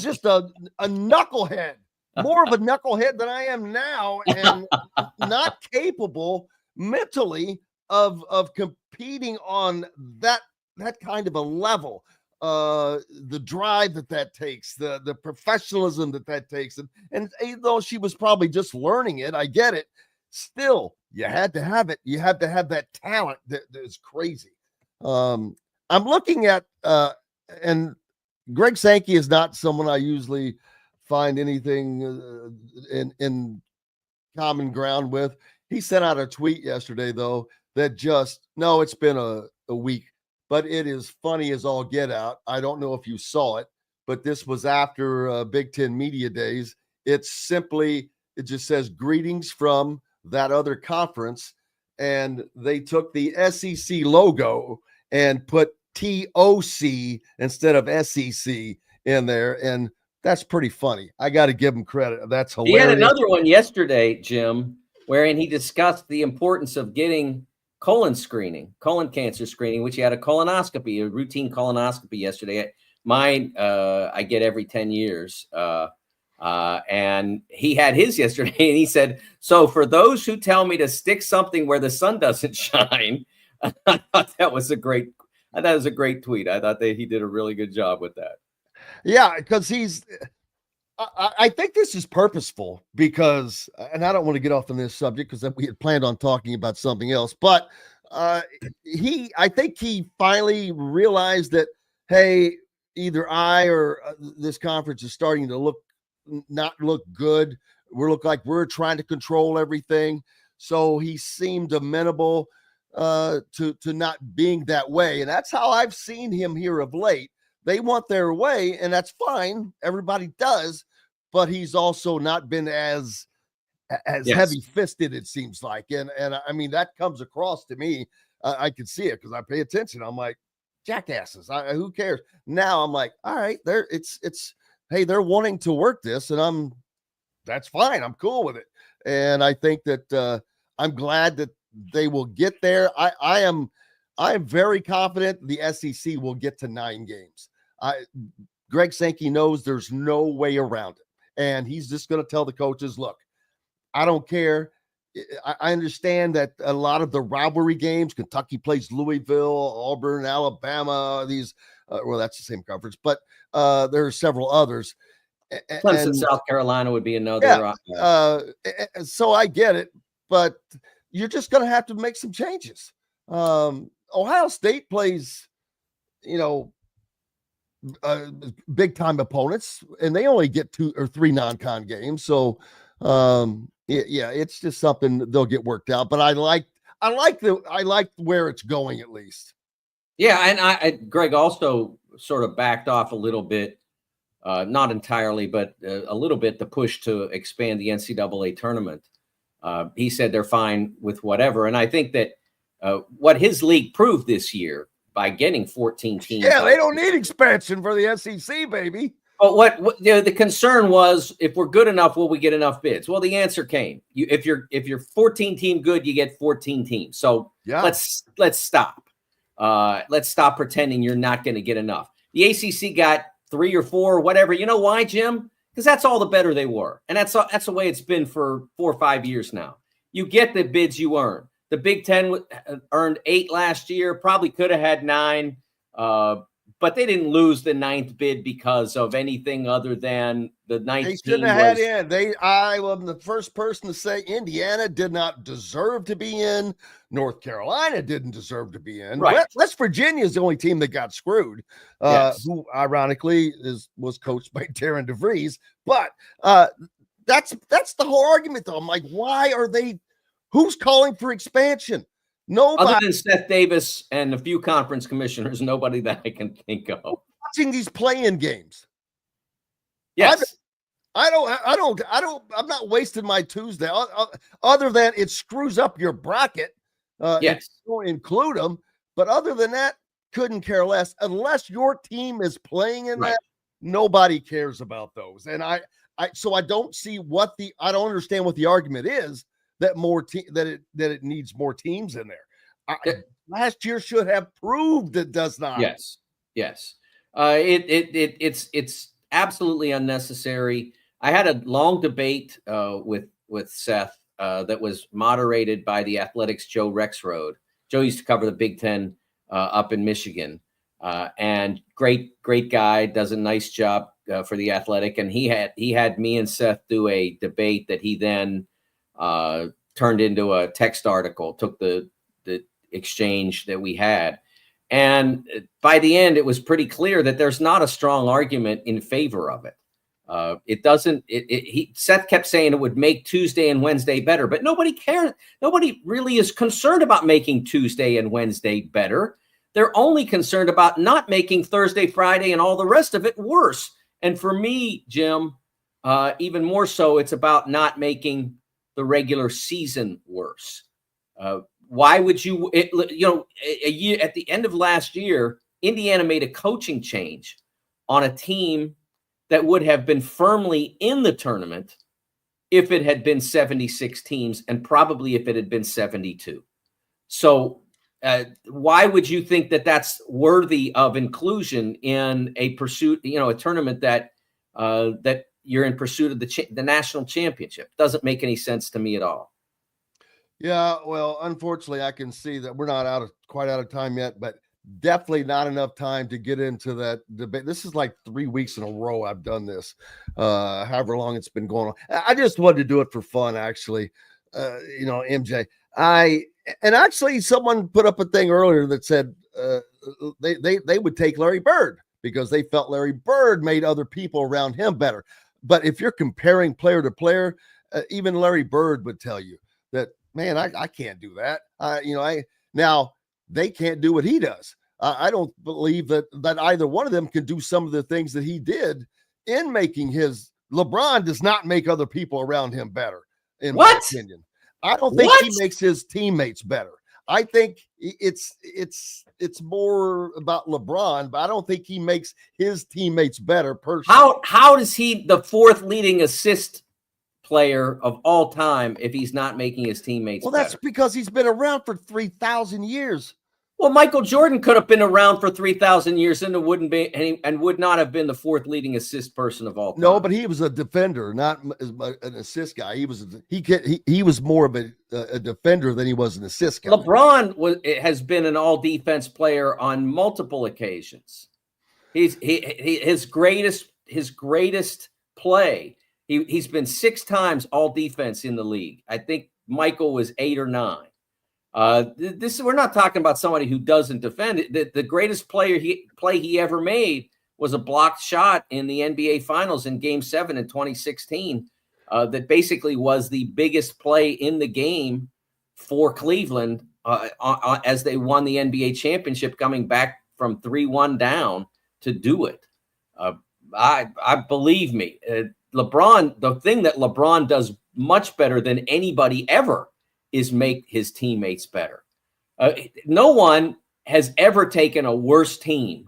just a knucklehead, more of a knucklehead than I am now, and not capable mentally of competing on that kind of a level. The drive that takes, the professionalism that takes, and even though she was probably just learning it, I get it. Still, you had to have it. You had to have that talent that is crazy. I'm looking at and Greg Sankey is not someone I usually find anything in common ground with. He sent out a tweet yesterday, though, that it's been a week, but it is funny as all get out. I don't know if you saw it, but this was after Big Ten Media Days. It just says greetings from that other conference. And they took the SEC logo and put TOC instead of SEC in there. And that's pretty funny. I got to give him credit. That's hilarious. He had another one yesterday, Jim, wherein he discussed the importance of getting colon cancer screening, which he had a routine colonoscopy yesterday. Mine, I get every 10 years. And he had his yesterday, and he said, so for those who tell me to stick something where the sun doesn't shine, I thought that was a great tweet. I thought that he did a really good job with that. Yeah, because I think this is purposeful because, and I don't want to get off on this subject because we had planned on talking about something else, but I think he finally realized that, hey, either I or this conference is starting to not look good. We look like we're trying to control everything. So he seemed amenable to not being that way. And that's how I've seen him here of late. They want their way, and that's fine. Everybody does, but he's also not been as heavy-fisted, it seems like. And I mean, that comes across to me. I can see it because I pay attention. I'm like, jackasses. Who cares? Now I'm like, all right, hey, they're wanting to work this, and that's fine. I'm cool with it. And I think that I'm glad that they will get there. I am very confident the SEC will get to 9 games. Greg Sankey knows there's no way around it. And he's just going to tell the coaches, look, I don't care. I understand that a lot of the rivalry games, Kentucky plays Louisville, Auburn, Alabama, that's the same conference, but there are several others. Clemson, South Carolina would be another. Yeah, so I get it, but you're just going to have to make some changes. Ohio State plays, big time opponents, and they only get 2 or 3 non-con games. So, it's just something they'll get worked out. But I like where it's going at least. Yeah, and Greg also sort of backed off a little bit, not entirely, but a little bit, the push to expand the NCAA tournament. He said they're fine with whatever, and I think that what his league proved this year by getting 14 teams. Yeah, they don't need expansion for the SEC, baby. But what the concern was, if we're good enough, will we get enough bids? Well, the answer came. If you're 14 team good, you get 14 teams. So yeah. Let's stop. Let's stop pretending you're not going to get enough. The ACC got 3 or 4, whatever. You know why, Jim? Because that's all the better they were, and that's the way it's been for 4 or 5 years now. You get the bids you earn. The Big Ten earned 8 last year, probably could have had 9, but they didn't lose the 9th bid because of anything other than the 9th. They shouldn't have had in. I am the first person to say Indiana did not deserve to be in. North Carolina didn't deserve to be in. Right. West Virginia is the only team that got screwed, yes. Who ironically was coached by Darren DeVries. But that's the whole argument, though. I'm like, why are they? Who's calling for expansion? Nobody. Other than Seth Davis and a few conference commissioners, nobody that I can think of. Watching these play-in games. Yes. I'm not wasting my Tuesday other than it screws up your bracket. Yes. Don't include them. But other than that, couldn't care less. Unless your team is playing in that, nobody cares about those. And so I don't see I don't understand what the argument is that it needs more teams in there. Last year should have proved it does not. Yes. It's absolutely unnecessary. I had a long debate with Seth that was moderated by the Athletics' Joe Rexroad. Joe used to cover the Big Ten up in Michigan, and great guy, does a nice job for the Athletic. And he had me and Seth do a debate that he then turned into a text article, took the exchange that we had. And by the end, it was pretty clear that there's not a strong argument in favor of it. It doesn't. Seth kept saying it would make Tuesday and Wednesday better, but nobody cares. Nobody really is concerned about making Tuesday and Wednesday better. They're only concerned about not making Thursday, Friday, and all the rest of it worse. And for me, Jim, even more so, it's about not making the regular season worse. Why would you? A year at the end of last year, Indiana made a coaching change on a team that would have been firmly in the tournament if it had been 76 teams, and probably if it had been 72. So why would you think that that's worthy of inclusion in a pursuit, a tournament that that you're in pursuit of the national championship? Doesn't make any sense to me at all. Yeah, well, unfortunately, I can see that we're not quite out of time yet, but definitely not enough time to get into that debate. This is like 3 weeks in a row I've done this, however long it's been going on. I just wanted to do it for fun, actually. MJ, and actually someone put up a thing earlier that said they would take Larry Bird because they felt Larry Bird made other people around him better. But if you're comparing player to player, even Larry Bird would tell you that, man, I can't do that. Now they can't do what he does. I don't believe that either one of them can do some of the things that he did in making his. LeBron does not make other people around him better, in my opinion. I don't think he makes his teammates better. I think it's more about LeBron, but I don't think he makes his teammates better personally. How is he the fourth leading assist player of all time if he's not making his teammates better? That's because he's been around for 3,000 years. Well, Michael Jordan could have been around for 3,000 years and would not have been the fourth leading assist person of all time. No, but he was a defender, not an assist guy. He was more of a defender than he was an assist guy. LeBron has been an all defense player on multiple occasions. His greatest play. He's been 6 times all defense in the league. I think Michael was 8 or 9. We're not talking about somebody who doesn't defend. The greatest play he ever made was a blocked shot in the NBA Finals in Game 7 in 2016. That basically was the biggest play in the game for Cleveland as they won the NBA championship, coming back from 3-1 down to do it. I believe me. LeBron, the thing that LeBron does much better than anybody ever is make his teammates better. No one has ever taken a worse team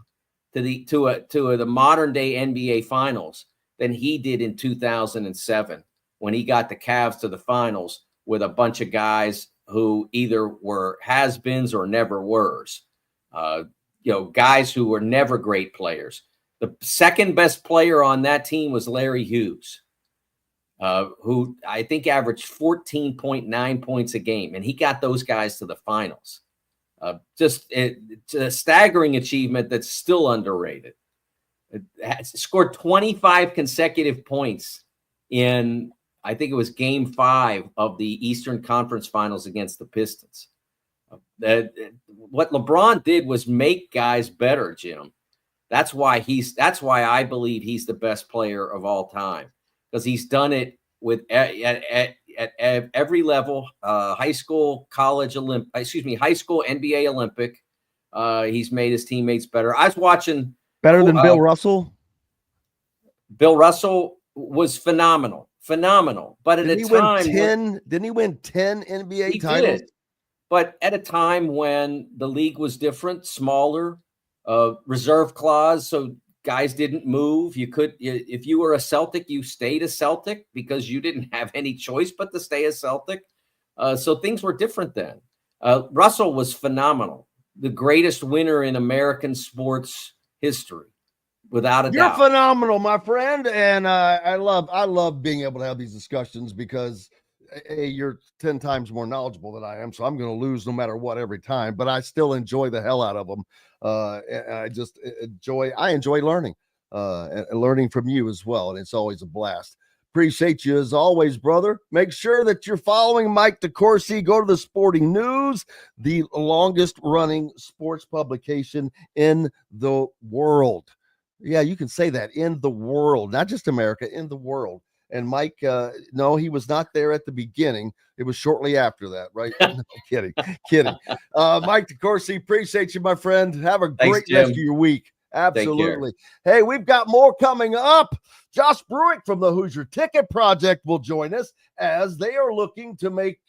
to the modern day NBA Finals than he did in 2007 when he got the Cavs to the finals with a bunch of guys who either were has-beens or never weres. Guys who were never great players. The second best player on that team was Larry Hughes, who I think averaged 14.9 points a game, and he got those guys to the finals. It's a staggering achievement that's still underrated. It scored 25 consecutive points in, I think it was Game 5 of the Eastern Conference Finals against the Pistons. What LeBron did was make guys better, Jim. That's why I believe he's the best player of all time, because he's done it with at every level, high school, college, high school, NBA, Olympic. He's made his teammates better. I was watching better than Bill Russell. Bill Russell was phenomenal. But at a time, didn't he win 10 NBA titles? Did. But at a time when the league was different, smaller. Reserve clause, so guys didn't move. If you were a Celtic, you stayed a Celtic because you didn't have any choice but to stay a Celtic. So things were different then. Russell was phenomenal, the greatest winner in American sports history, without a doubt. You're phenomenal, my friend, and I love being able to have these discussions because you're 10 times more knowledgeable than I am, so I'm going to lose no matter what every time, but I still enjoy the hell out of them. I enjoy learning and learning from you as well, and it's always a blast. Appreciate you as always, brother. Make sure that you're following Mike DeCourcy. Go to the Sporting News, the longest running sports publication in the world. Yeah, you can say that, in the world, not just America, in the world. And Mike, no, he was not there at the beginning. It was shortly after that, right? No, kidding. Mike DeCourcy, appreciate you, my friend. Have a Thanks, great rest Jim. of your week. Take care. Absolutely. Hey, we've got more coming up. Josh Bruick from the Hoosier Ticket Project will join us as they are looking to make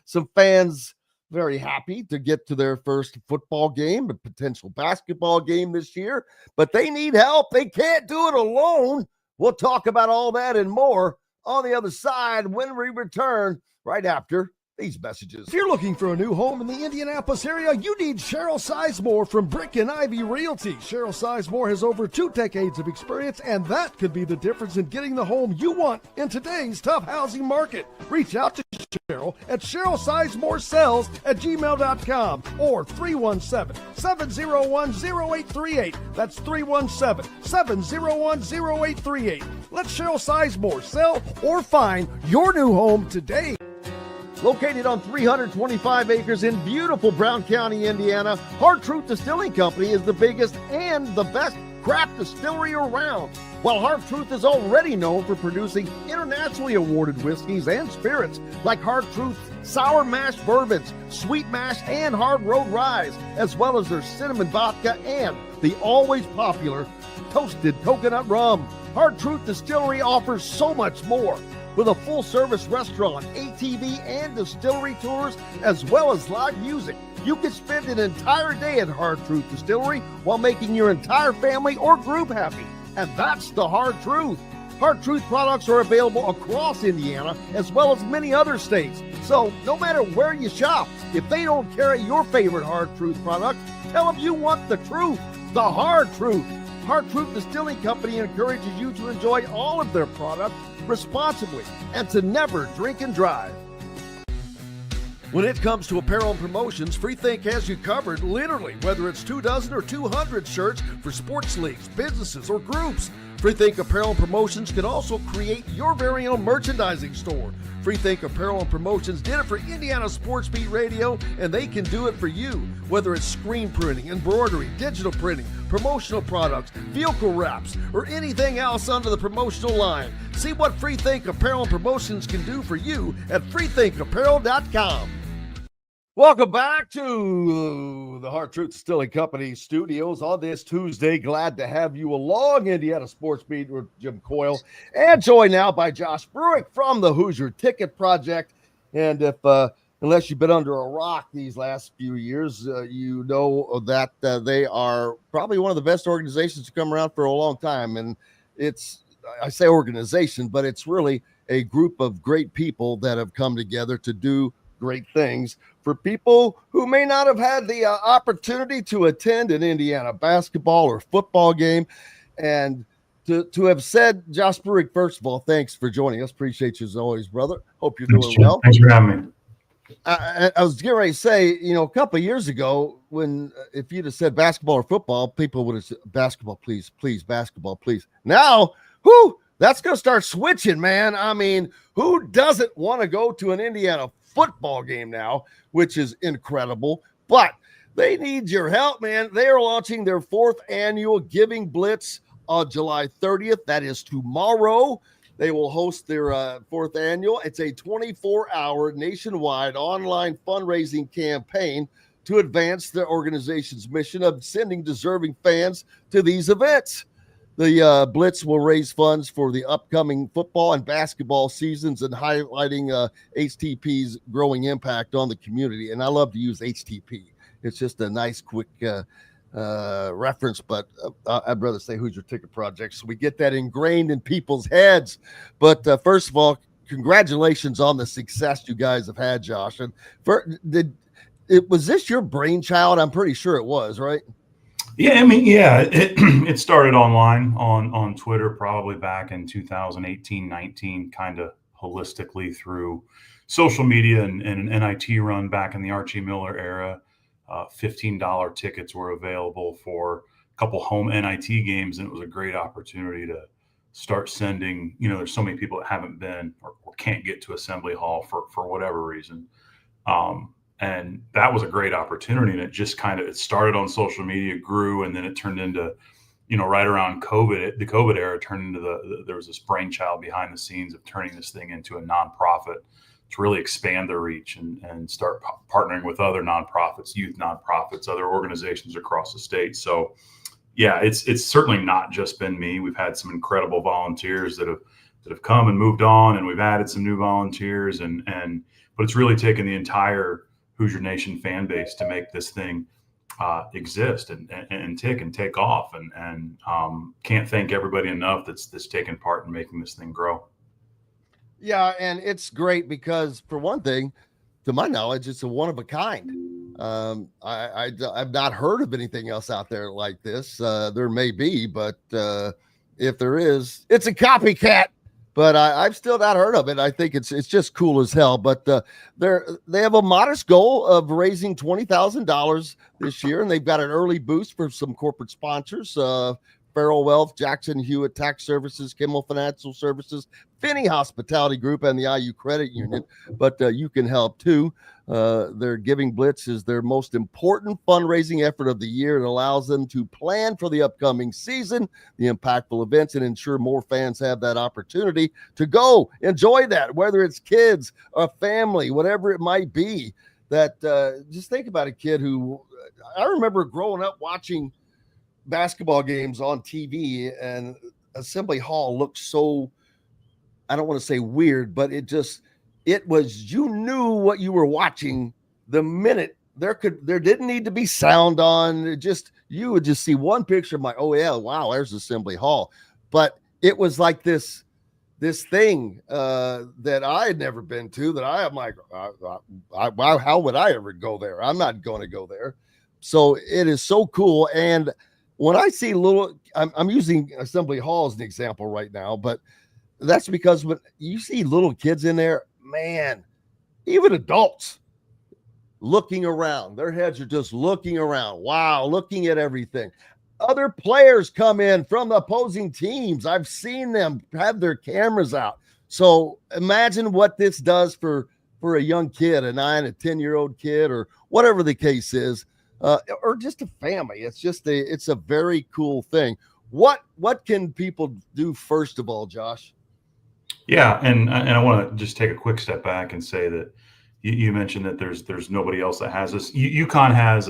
some fans very happy to get to their first football game, a potential basketball game this year, but they need help. They can't do it alone. We'll talk about all that and more on the other side when we return right after these messages. If you're looking for a new home in the Indianapolis area, you need Cheryl Sizemore from Brick and Ivy Realty. Cheryl Sizemore has over 2 decades of experience, and that could be the difference in getting the home you want in today's tough housing market. Reach out to Cheryl at CherylSizemore@gmail.com or 317-701-0838. That's 317-701-0838. Let Cheryl Sizemore sell or find your new home today. Located on 325 acres in beautiful Brown County, Indiana, Hard Truth Distilling Company is the biggest and the best craft distillery around. While Hard Truth is already known for producing internationally awarded whiskeys and spirits like Hard Truth's sour mash bourbons, sweet mash, and hard road ryes, as well as their cinnamon vodka and the always popular toasted coconut rum. Hard Truth Distillery offers so much more. With a full-service restaurant, ATV, and distillery tours, as well as live music, you can spend an entire day at Hard Truth Distillery while making your entire family or group happy. And that's the Hard Truth. Hard Truth products are available across Indiana, as well as many other states. So no matter where you shop, if they don't carry your favorite Hard Truth product, tell them you want the truth, the Hard Truth. Hard Truth Distilling Company encourages you to enjoy all of their products responsibly and to never drink and drive. When it comes to apparel and promotions, Freethink has you covered, literally, whether it's 24 or 200 shirts for sports leagues, businesses, or groups. Freethink Apparel and Promotions can also create your very own merchandising store. Freethink Apparel and Promotions did it for Indiana Sports Beat Radio, and they can do it for you. Whether it's screen printing, embroidery, digital printing, promotional products, vehicle wraps, or anything else under the promotional line. See what Freethink Apparel and Promotions can do for you at freethinkapparel.com. Welcome back to the Hard Truth Distilling Company studios on this Tuesday. Glad to have you along, Indiana Sports Beat with Jim Coyle, and joined now by Josh Bruick from the Hoosier Ticket Project. And if unless you've been under a rock these last few years, you know that they are probably one of the best organizations to come around for a long time. And it's, I say organization, but it's really a group of great people that have come together to do great things for people who may not have had the opportunity to attend an Indiana basketball or football game. And to have said, Josh Bruick, first of all, thanks for joining us. Appreciate you as always, brother. Hope you're doing well. Thanks for having me. I was getting ready to say, you know, a couple of years ago, when if you'd have said basketball or football, people would have said basketball, please, basketball, please. Now, that's going to start switching, man. I mean, who doesn't want to go to an Indiana football game now, which is incredible, but they need your help, man. They are launching their 4th annual Giving Blitz on July 30th. That is tomorrow. They will host their 4th annual. It's a 24-hour nationwide online fundraising campaign to advance the organization's mission of sending deserving fans to these events. The Blitz will raise funds for the upcoming football and basketball seasons and highlighting HTP's growing impact on the community. And I love to use HTP. It's just a nice, quick reference, but I'd rather say Hoosier Ticket Project, so we get that ingrained in people's heads. But first of all, congratulations on the success you guys have had, Josh. And was this your brainchild? I'm pretty sure it was, right? Yeah, I mean, yeah, it started online on Twitter probably back in 2018-19, kind of holistically through social media and an NIT run back in the Archie Miller era. $15 tickets were available for a couple home NIT games, and it was a great opportunity to start sending, you know, there's so many people that haven't been or can't get to Assembly Hall for whatever reason. And that was a great opportunity. And it just it started on social media, grew, and then it turned into, right around COVID, the COVID era turned into there was this brainchild behind the scenes of turning this thing into a nonprofit to really expand their reach and start partnering with other nonprofits, youth nonprofits, other organizations across the state. So yeah, it's certainly not just been me. We've had some incredible volunteers that have come and moved on, and we've added some new volunteers but it's really taken the entire Hoosier Nation fan base to make this thing exist and take off, and can't thank everybody enough that's taken part in making this thing grow. Yeah, and it's great because, for one thing, to my knowledge, it's a one of a kind. I've not heard of anything else out there like this. There may be, but if there is, it's a copycat. But I've still not heard of it. I think it's just cool as hell. But they have a modest goal of raising $20,000 this year, and they've got an early boost for some corporate sponsors. Farrell Wealth, Jackson Hewitt Tax Services, Kimmel Financial Services, Finney Hospitality Group, and the IU Credit Union. But you can help too. Their Giving Blitz is their most important fundraising effort of the year. It allows them to plan for the upcoming season, the impactful events, and ensure more fans have that opportunity to go enjoy that, whether it's kids, a family, whatever it might be. That just think about a kid who I remember growing up watching basketball games on TV, and Assembly Hall looked so, I don't want to say weird, but it was, you knew what you were watching the minute. There didn't need to be sound on. You would just see one picture of oh yeah, wow, there's Assembly Hall. But it was like this thing that I had never been to, that I'm like, how would I ever go there? I'm not going to go there. So it is so cool. And when I see I'm using Assembly Hall as an example right now, but that's because when you see little kids in there, man, even adults looking around, their heads are just looking around. Wow, looking at everything. Other players come in from the opposing teams. I've seen them have their cameras out. So imagine what this does for a young kid, a 9 or 10-year-old kid, or whatever the case is. Or just a family. It's a very cool thing. What can people do first of all, Josh? Yeah, and I want to just take a quick step back and say that you mentioned that there's nobody else that has this. UConn has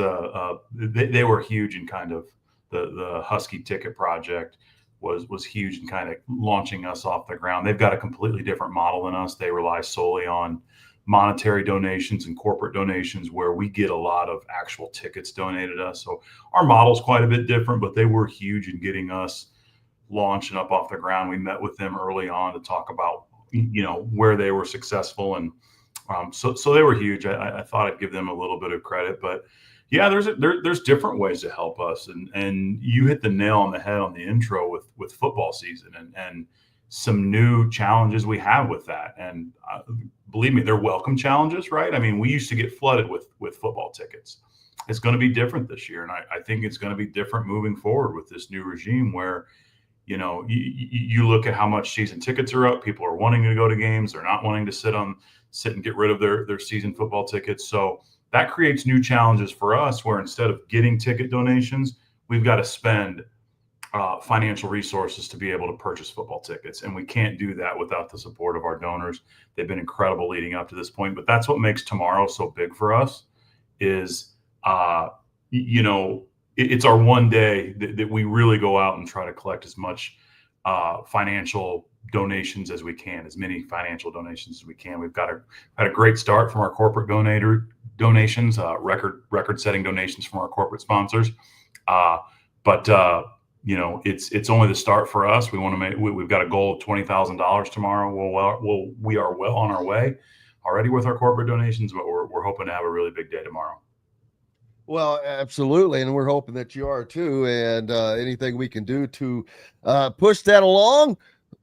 they were huge in kind of the Husky Ticket Project was huge in kind of launching us off the ground. They've got a completely different model than us. They rely solely on monetary donations and corporate donations, where we get a lot of actual tickets donated to us. So our model's quite a bit different, but they were huge in getting us launched and up off the ground. We met with them early on to talk about, where they were successful. And so they were huge. I thought I'd give them a little bit of credit, but yeah, there's different ways to help us. And you hit the nail on the head on the intro with football season and some new challenges we have with that. And believe me, they're welcome challenges, right? I mean, we used to get flooded with football tickets. It's going to be different this year. And I think it's going to be different moving forward with this new regime where, you look at how much season tickets are up. People are wanting to go to games. They're not wanting to sit and get rid of their season football tickets. So that creates new challenges for us where instead of getting ticket donations, we've got to spend financial resources to be able to purchase football tickets. And we can't do that without the support of our donors. They've been incredible leading up to this point, but that's what makes tomorrow so big for us is, it's our one day that we really go out and try to collect as much financial donations as we can, as many financial donations as we can. We've had a great start from our corporate donations, record-setting donations from our corporate sponsors. But it's only the start for us. We've got a goal of $20,000 tomorrow. We are well on our way already with our corporate donations, but we're hoping to have a really big day tomorrow. Well, absolutely. And we're hoping that you are too. And anything we can do to push that along,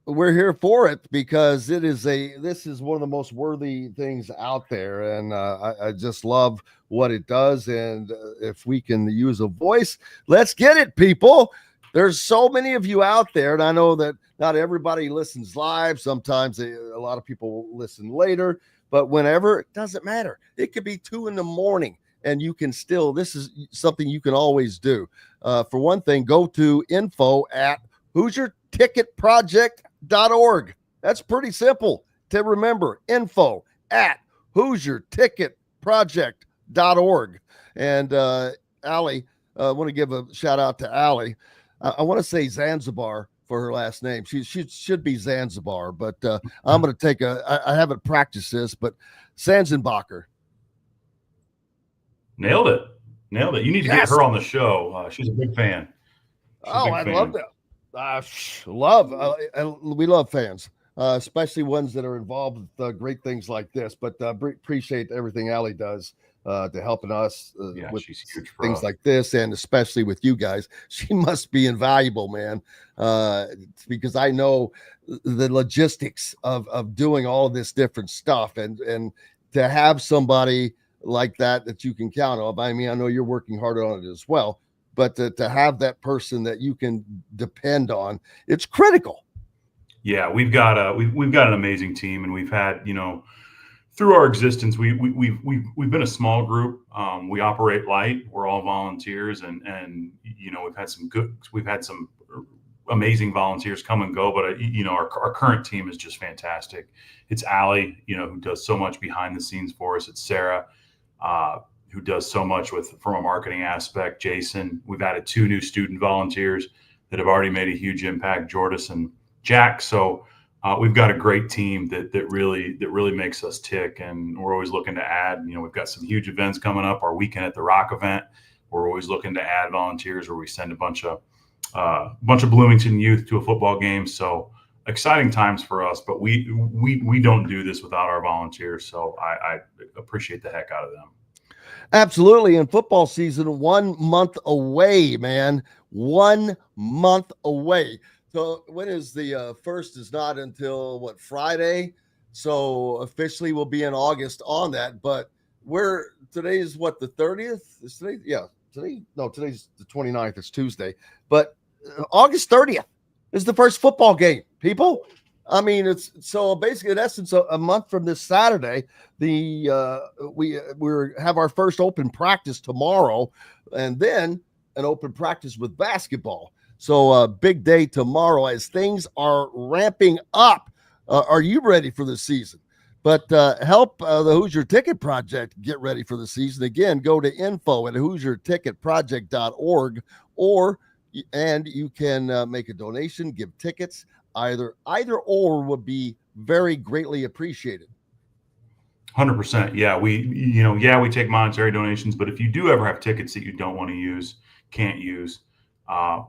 we're here for it, because this is one of the most worthy things out there. And I just love what it does. And if we can use a voice, let's get it, people. There's so many of you out there. And I know that not everybody listens live. Sometimes a lot of people listen later, but whenever, it doesn't matter. It could be 2 a.m. and you can still, this is something you can always do. For one thing, go to info@HoosierTicketProject.org. That's pretty simple to remember. info@HoosierTicketProject.org. And Allie, I want to give a shout out to Allie. I want to say Zanzibar for her last name. She should be Zanzibar, but I'm going to take I haven't practiced this, but Sanzenbacher. Nailed it. You need to get her on the show. She's a big fan. I'd love that. We love fans, especially ones that are involved with great things like this. But appreciate everything Allie does to helping us with she's huge for things us. like this, and especially with you guys. She must be invaluable, man, because I know the logistics of doing all of this different stuff, and to have somebody like that you can count on. I mean, I know you're working hard on it as well, but to have that person that you can depend on, it's critical. Yeah, we've got an amazing team, and we've had, through our existence, we've been a small group. We operate light. We're all volunteers, and we've had some amazing volunteers come and go, but our current team is just fantastic. It's Allie, who does so much behind the scenes for us. It's Sarah, who does so much from a marketing aspect. Jason, we've added 2 new student volunteers that have already made a huge impact, Jordis and Jack. So we've got a great team that really makes us tick, and we're always looking to add. We've got some huge events coming up. Our Weekend at the Rock event, we're always looking to add volunteers, where we send a bunch of Bloomington youth to a football game. So exciting times for us, but we don't do this without our volunteers. So I appreciate the heck out of them. Absolutely. And football season 1 month away, man. 1 month away. So when is the first? Is not until Friday. So officially we'll be in August on that. But today's the 30th? Is today? Yeah. Today's the 29th. It's Tuesday. But August 30th is the first football game, people. I mean, it's so basically, in essence, a month from this Saturday, we have our first open practice tomorrow, and then an open practice with basketball. So a big day tomorrow as things are ramping up. Are you ready for the season? But help the Hoosier Ticket Project get ready for the season. Again, go to info@HoosierTicketProject.org, and you can make a donation, give tickets. Either or would be very greatly appreciated. 100%. Yeah, we take monetary donations, but if you do ever have tickets that you don't want to use, can't use,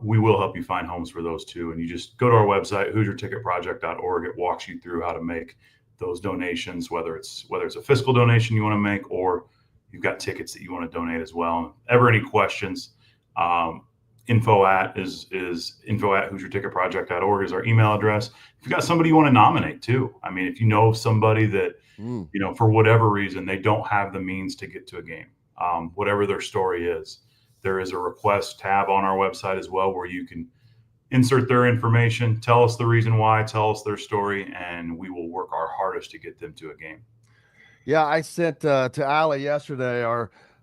we will help you find homes for those too. And you just go to our website, HoosierTicketProject.org. It walks you through how to make those donations, whether it's a fiscal donation you want to make, or you've got tickets that you want to donate as well. And ever any questions, info@HoosierTicketProject.org is our email address. If you've got somebody you want to nominate too, I mean, if you know of somebody that, for whatever reason, they don't have the means to get to a game, whatever their story is, there is a request tab on our website as well, where you can insert their information, tell us the reason why, tell us their story, and we will work our hardest to get them to a game. Yeah, I sent to Allie yesterday,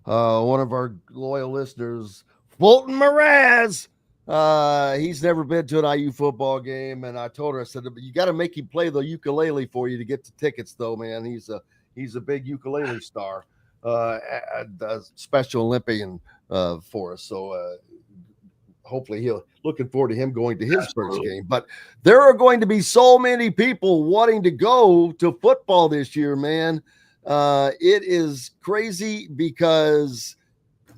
one of our loyal listeners, Fulton Mraz. He's never been to an IU football game, and I told her, I said, you got to make him play the ukulele for you to get the tickets, though, man. He's a big ukulele star, a Special Olympian for us. So hopefully looking forward to him going to his first game. But there are going to be so many people wanting to go to football this year, man. It is crazy because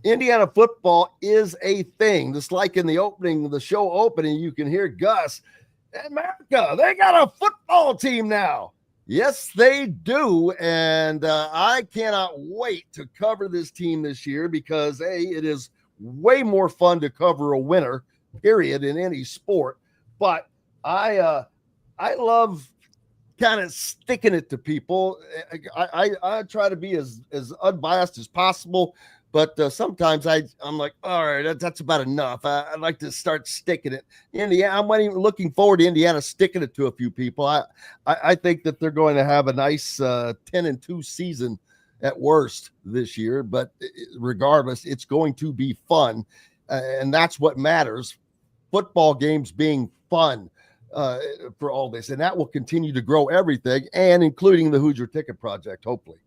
Indiana football is a thing. Just like in the show opening, you can hear Gus, America, they got a football team now. Yes, they do. And I cannot wait to cover this team this year because, it is way more fun to cover a winner, period, in any sport. But I love kind of sticking it to people. I try to be as unbiased as possible. But sometimes I'm like, all right, that's about enough. I'd like to start sticking it. Indiana, I'm not even looking forward to Indiana sticking it to a few people. I think that they're going to have a nice 10-2 season, at worst this year, but regardless, it's going to be fun. And that's what matters. Football games being fun for all this. And that will continue to grow everything, and including the Hoosier Ticket Project, hopefully.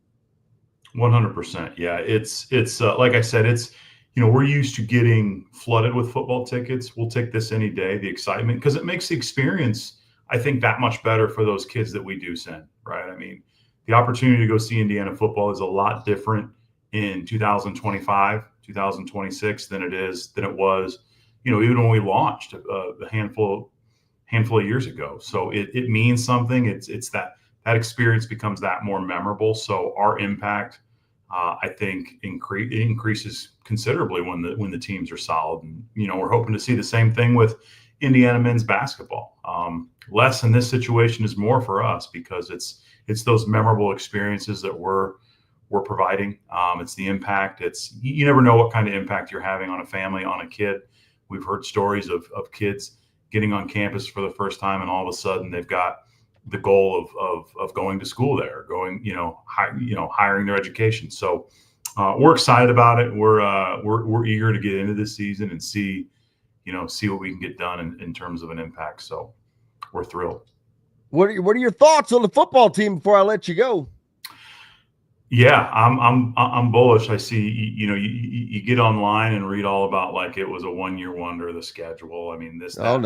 100%. Yeah. It's like I said, it's, we're used to getting flooded with football tickets. We'll take this any day, the excitement, because it makes the experience, I think, that much better for those kids that we do send, right? I mean, the opportunity to go see Indiana football is a lot different in 2025, 2026 than it was, even when we launched a handful of years ago. So it means something. It's that experience becomes that more memorable. So our impact, I think, increases considerably when the teams are solid. And we're hoping to see the same thing with Indiana men's basketball. Less in this situation is more for us, because it's those memorable experiences that we're providing. It's the impact. You never know what kind of impact you're having on a family, on a kid. We've heard stories of kids getting on campus for the first time, and all of a sudden they've got the goal of going to school there, hiring their education. So we're excited about it. We're eager to get into this season and see what we can get done in terms of an impact. So we're thrilled. What are your thoughts on the football team before I let you go? Yeah, I'm bullish. I see, you get online and read all about like it was a 1-year wonder, the schedule. I mean, this. No.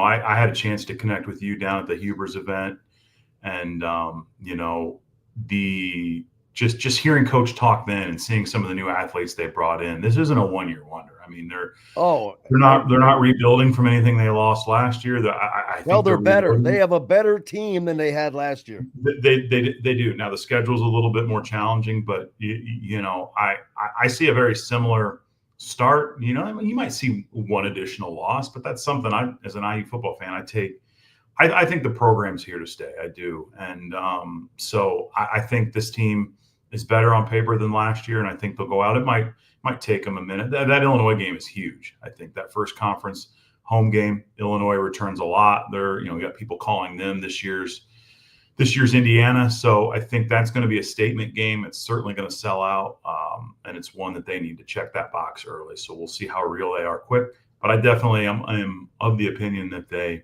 I had a chance to connect with you down at the Hubers event, and just hearing Coach talk then and seeing some of the new athletes they brought in. This isn't a 1-year wonder. I mean, they're not rebuilding from anything they lost last year. I think they're better. They have a better team than they had last year. They do. Now the schedule's a little bit more challenging, but I see a very similar start. You might see one additional loss, but that's something as an IU football fan, I think the program's here to stay. I do. And so I think this team is better on paper than last year, and I think they'll go out. It might take them a minute. That Illinois game is huge. I think that first conference home game, Illinois returns a lot. We got people calling them this year's Indiana. So I think that's going to be a statement game. It's certainly going to sell out, and it's one that they need to check that box early. So we'll see how real they are quick. But I definitely am of the opinion that they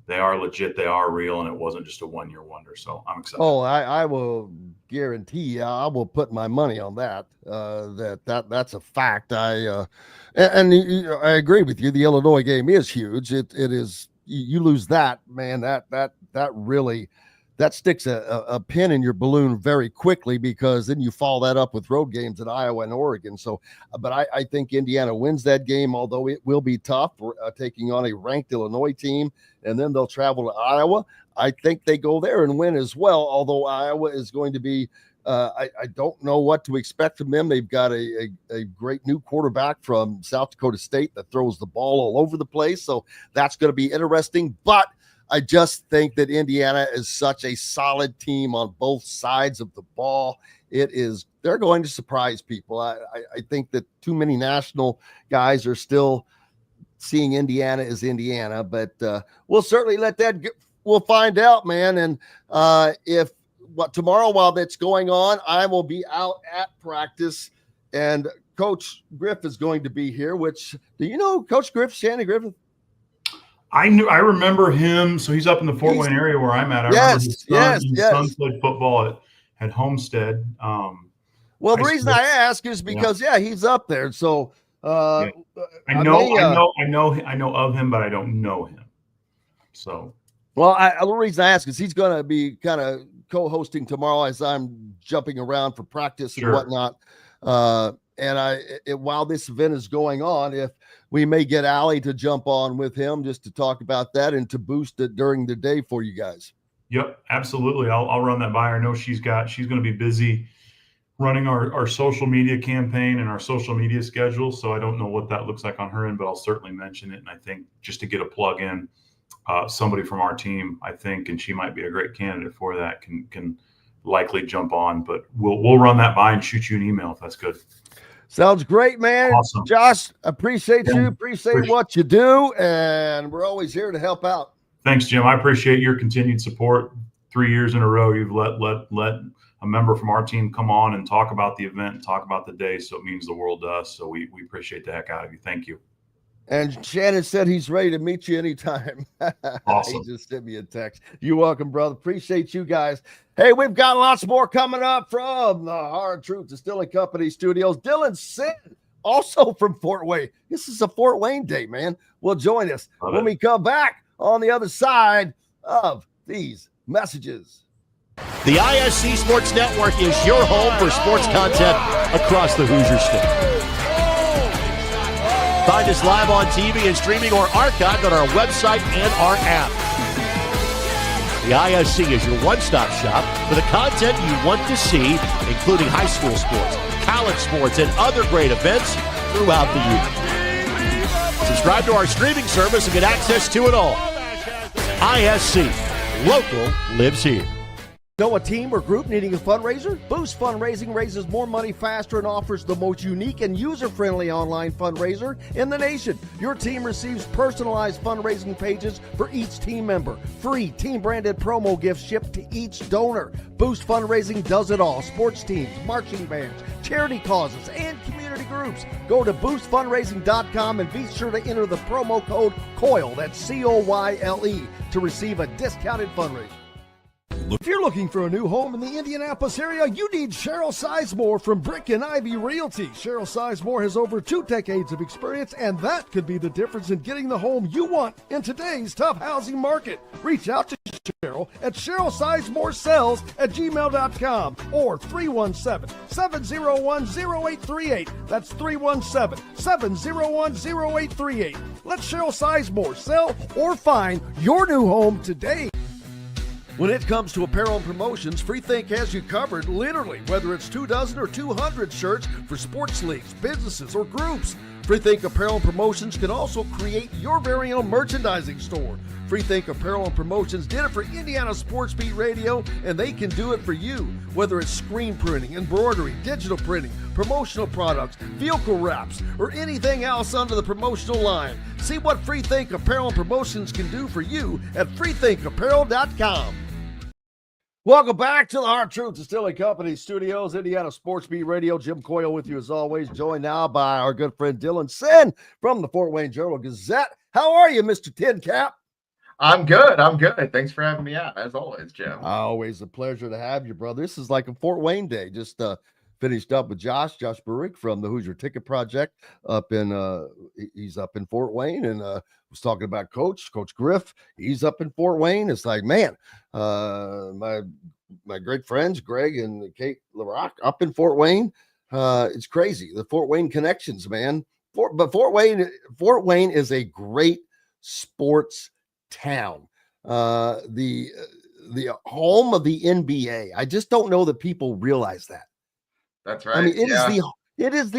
are legit, they are real, and it wasn't just a 1-year wonder. So I'm excited. Oh, I will guarantee I will put my money on that. That's a fact. I agree with you. The Illinois game is huge. It is. You lose that, man. That really sticks a pin in your balloon very quickly, because then you follow that up with road games at Iowa and Oregon. So, but I think Indiana wins that game, although it will be tough, taking on a ranked Illinois team, and then they'll travel to Iowa. I think they go there and win as well, although Iowa is going to be I don't know what to expect from them. They've got a great new quarterback from South Dakota State that throws the ball all over the place, so that's going to be interesting. But I just think that Indiana is such a solid team on both sides of the ball. They're going to surprise people. I think that too many national guys are still seeing Indiana as Indiana, but we'll certainly we'll find out, man. And tomorrow, while that's going on, I will be out at practice, and Coach Griff is going to be here. Which, do you know Coach Griff, Shannon Griffith? I remember him. So he's up in the Fort Wayne area where I'm at. I remember his son played football at Homestead. Well, the reason I ask is because he's up there. So I know of him, but I don't know him. So the reason I ask is he's going to be kind of co-hosting tomorrow as I'm jumping around for practice and whatnot. While this event is going on, if we may get Allie to jump on with him just to talk about that and to boost it during the day for you guys. Yep, absolutely. I'll run that by her. I know she's going to be busy running our social media campaign and our social media schedule. So I don't know what that looks like on her end, but I'll certainly mention it. And I think just to get a plug in, somebody from our team, I think, and she might be a great candidate for that, can likely jump on. But we'll run that by and shoot you an email if that's good. Sounds great, man. Awesome. Josh, appreciate you. Appreciate what you do. And we're always here to help out. Thanks, Jim. I appreciate your continued support. 3 years in a row, you've let a member from our team come on and talk about the event, talk about the day. So it means the world to us. So we appreciate the heck out of you. Thank you. And Shannon said he's ready to meet you anytime. Awesome. He just sent me a text. You're welcome, brother. Appreciate you guys. Hey, we've got lots more coming up from the Hard Truth Distilling Company studios. Dylan Sinn, also from Fort Wayne. This is a Fort Wayne day, man. Will join us when we come back on the other side of these messages. The ISC Sports Network is your home for sports content across the Hoosier State. Find us live on TV and streaming or archived on our website and our app. The ISC is your one-stop shop for the content you want to see, including high school sports, college sports, and other great events throughout the year. Subscribe to our streaming service and get access to it all. ISC, local lives here. Know a team or group needing a fundraiser? Boost Fundraising raises more money faster and offers the most unique and user-friendly online fundraiser in the nation. Your team receives personalized fundraising pages for each team member. Free team-branded promo gifts shipped to each donor. Boost Fundraising does it all. Sports teams, marching bands, charity causes, and community groups. Go to boostfundraising.com and be sure to enter the promo code COYLE, that's C-O-Y-L-E, to receive a discounted fundraiser. If you're looking for a new home in the Indianapolis area, you need Cheryl Sizemore from Brick and Ivy Realty. Cheryl Sizemore has over 2 decades of experience, and that could be the difference in getting the home you want in today's tough housing market. Reach out to Cheryl at CherylSizemore@gmail.com or 317-701-0838. That's 317-701-0838. Let Cheryl Sizemore sell or find your new home today. When it comes to apparel and promotions, Freethink has you covered, literally, whether it's 24 or 200 shirts for sports leagues, businesses, or groups. Freethink Apparel and Promotions can also create your very own merchandising store. Freethink Apparel and Promotions did it for Indiana Sports Beat Radio, and they can do it for you. Whether it's screen printing, embroidery, digital printing, promotional products, vehicle wraps, or anything else under the promotional line. See what Freethink Apparel and Promotions can do for you at freethinkapparel.com. Welcome back to the Hard Truth Distilling Company studios, Indiana Sports Beat Radio. Jim Coyle with you as always, joined now by our good friend Dylan Sinn from the Fort Wayne Journal-Gazette. How are you, Mr. Tin Cap? I'm good. Thanks for having me out, as always, Jim. Always a pleasure to have you, brother. This is like a Fort Wayne day. Just finished up with Josh Bruick from the Hoosier Ticket Project up in he's up in Fort Wayne, and was talking about Coach Griff. He's up in Fort Wayne. It's like, man, my great friends Greg and Kate LaRock up in Fort Wayne. It's crazy, the Fort Wayne connections, man. But Fort Wayne is a great sports town. The home of the NBA. I just don't know that people realize that. That's right. I mean, it is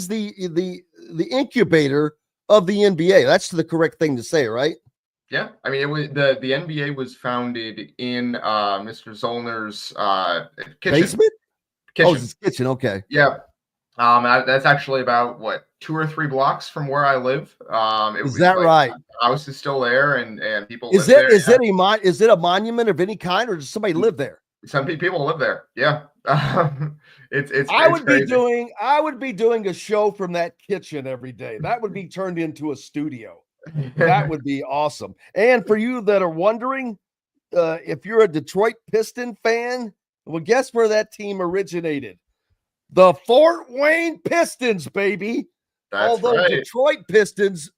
the incubator of the NBA. That's the correct thing to say, right? Yeah. I mean, it was the NBA was founded in Mr. Zollner's kitchen. Basement? Kitchen. Oh, it's his kitchen. Okay. Yeah. That's actually about 2 or 3 blocks from where I live. Is that right? The house is still there, and people. Is it a monument of any kind, or does somebody live there? Some people live there. Yeah. I would be doing a show from that kitchen every day. That would be turned into a studio. That would be awesome. And for you that are wondering, if you're a Detroit Piston fan, well, guess where that team originated? The Fort Wayne Pistons, baby. Although right. Detroit Pistons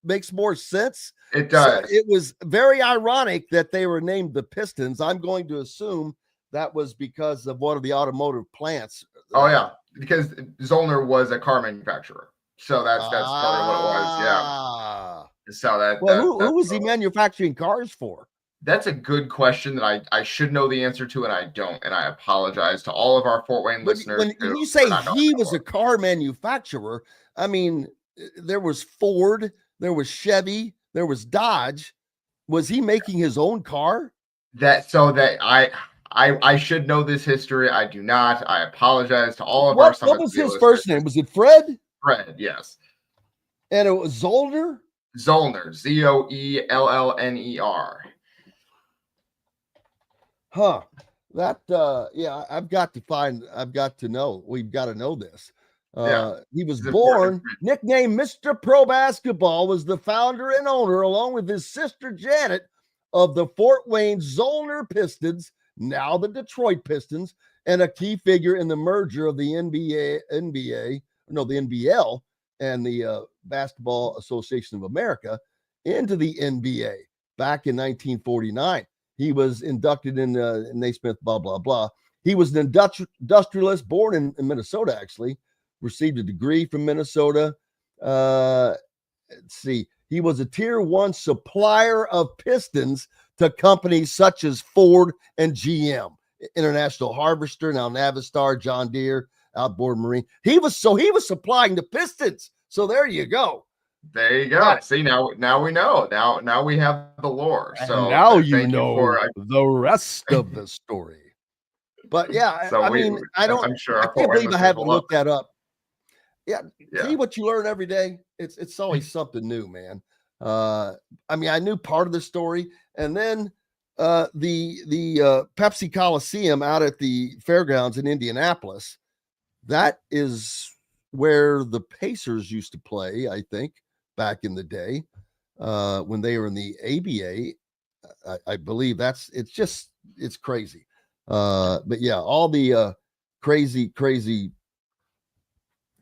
makes more sense. It does. So it was very ironic that they were named the Pistons. I'm going to assume that was because of one of the automotive plants. Oh yeah, because Zollner was a car manufacturer, so that's probably what it was. Yeah. So who was he manufacturing cars for? That's a good question that I should know the answer to, and I don't. And I apologize to all of our Fort Wayne listeners. When you say he was a car manufacturer, I mean, there was Ford, there was Chevy, there was Dodge. Was he making his own car? I should know this history. I do not. I apologize to all of our. What was his first name? Was it Fred? Fred, yes. And it was Zollner? Zollner, Zoellner. Huh. That yeah, I've got to know. We've got to know this. He was It's born, important. nicknamed Mr. Pro Basketball, was the founder and owner, along with his sister Janet, of the Fort Wayne Zollner Pistons, now the Detroit Pistons, and a key figure in the merger of the the NBL and the Basketball Association of America into the NBA back in 1949. He was inducted in Naismith, blah, blah, blah. He was an industrialist born in Minnesota, actually, received a degree from Minnesota. Let's see. He was a tier 1 supplier of pistons to companies such as Ford and GM, International Harvester, now Navistar, John Deere, Outboard Marine. He was supplying the pistons. So there you go. There you go. Right. See, now we know. Now we have the lore. So and now thank you for the rest of the story. But yeah, So I we- mean, I I'm sure I our can't Fort Wayne believe I listeners haven't will love looked that up. Yeah, Yeah. see what you learn every day. It's always something new, man. I mean, I knew part of the story, and then the Pepsi Coliseum out at the fairgrounds in Indianapolis. That is where the Pacers used to play, I think, back in the day when they were in the ABA. I believe it's crazy. But yeah, all the crazy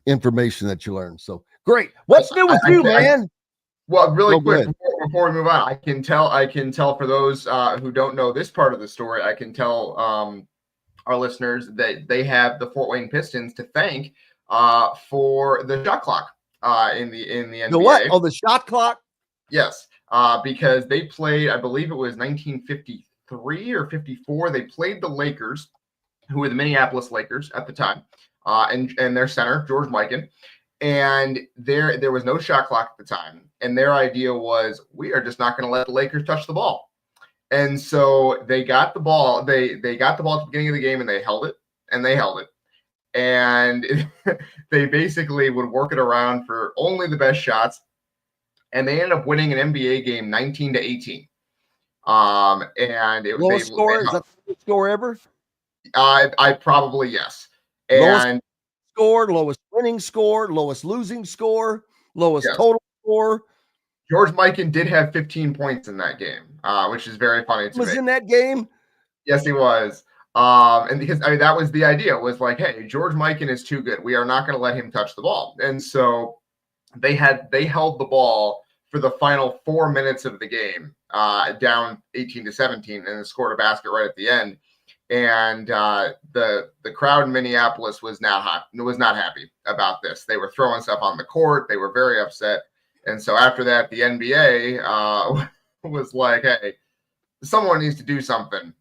information that you learn. So great. What's new with you, man? Well, really Oh, go quick ahead. before we move on, I can tell for those who don't know this part of the story, I can tell our listeners that they have the Fort Wayne Pistons to thank for the shot clock in the NBA. The what? Oh, the shot clock? Yes, because they played, I believe it was 1953 or 54. They played the Lakers, who were the Minneapolis Lakers at the time, and their center, George Mikan. And there was no shot clock at the time. And their idea was, we are just not going to let the Lakers touch the ball. And so they got the ball. They got the ball at the beginning of the game, and they held it. And they basically would work it around for only the best shots. And they ended up winning an NBA game 19-18. And it was Lowest score? Is that the lowest score ever? I probably, yes. Lowest And score, lowest winning score, lowest losing score, lowest Yes. total score. George Mikan did have 15 points in that game, which is very funny to Was me. in that game? Yes, he was. And because that was the idea, was like, hey, George Mikan is too good. We are not going to let him touch the ball. And so they held the ball for the final 4 minutes of the game, down 18-17, and then scored a basket right at the end. And the crowd in Minneapolis was not happy about this. They were throwing stuff on the court. They were very upset. And so after that, the NBA was like, hey, someone needs to do something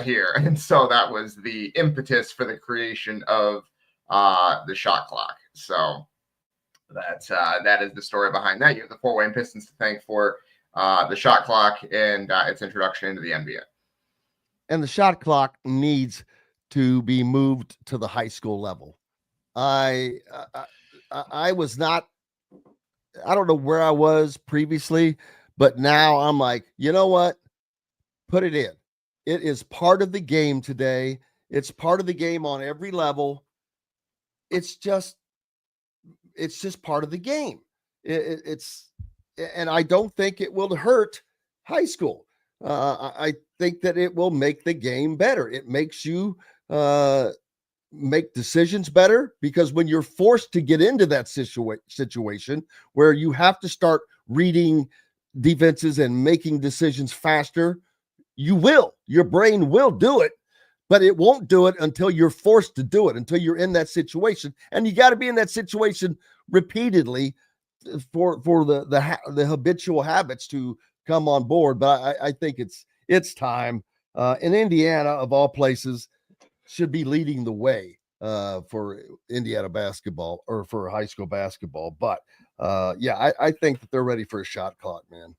here. And so that was the impetus for the creation of the shot clock. So that is the story behind that. You have the Fort Wayne Pistons to thank for the shot clock and its introduction into the NBA. And the shot clock needs to be moved to the high school level. I was not, I don't know where I was previously, but now I'm like, you know what? Put it in. It is part of the game today. It's part of the game on every level. It's just part of the game. And I don't think it will hurt high school. I think that it will make the game better. It makes you make decisions better, because when you're forced to get into that situation where you have to start reading defenses and making decisions faster, your brain will do it, but it won't do it until you're forced to do it, until you're in that situation. And you got to be in that situation repeatedly for the habitual habits to come on board. But I think it's time. In Indiana, of all places, should be leading the way for Indiana basketball, or for high school basketball. But I think that they're ready for a shot clock, man.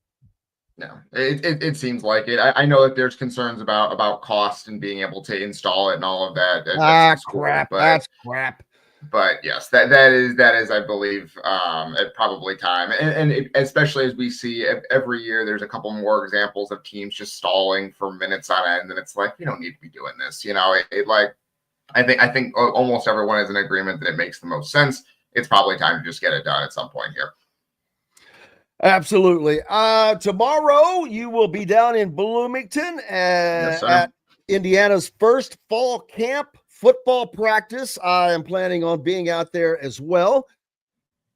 No, it seems like it. I know that there's concerns about cost and being able to install it and all of that. Crap. That's crap. But yes, that is I believe probably time, and especially as we see every year, there's a couple more examples of teams just stalling for minutes on end, and it's like, we don't need to be doing this. I think almost everyone is in agreement that it makes the most sense. It's probably time to just get it done at some point here. Absolutely. Tomorrow you will be down in Bloomington at Indiana's first fall camp football practice. I am planning on being out there as well.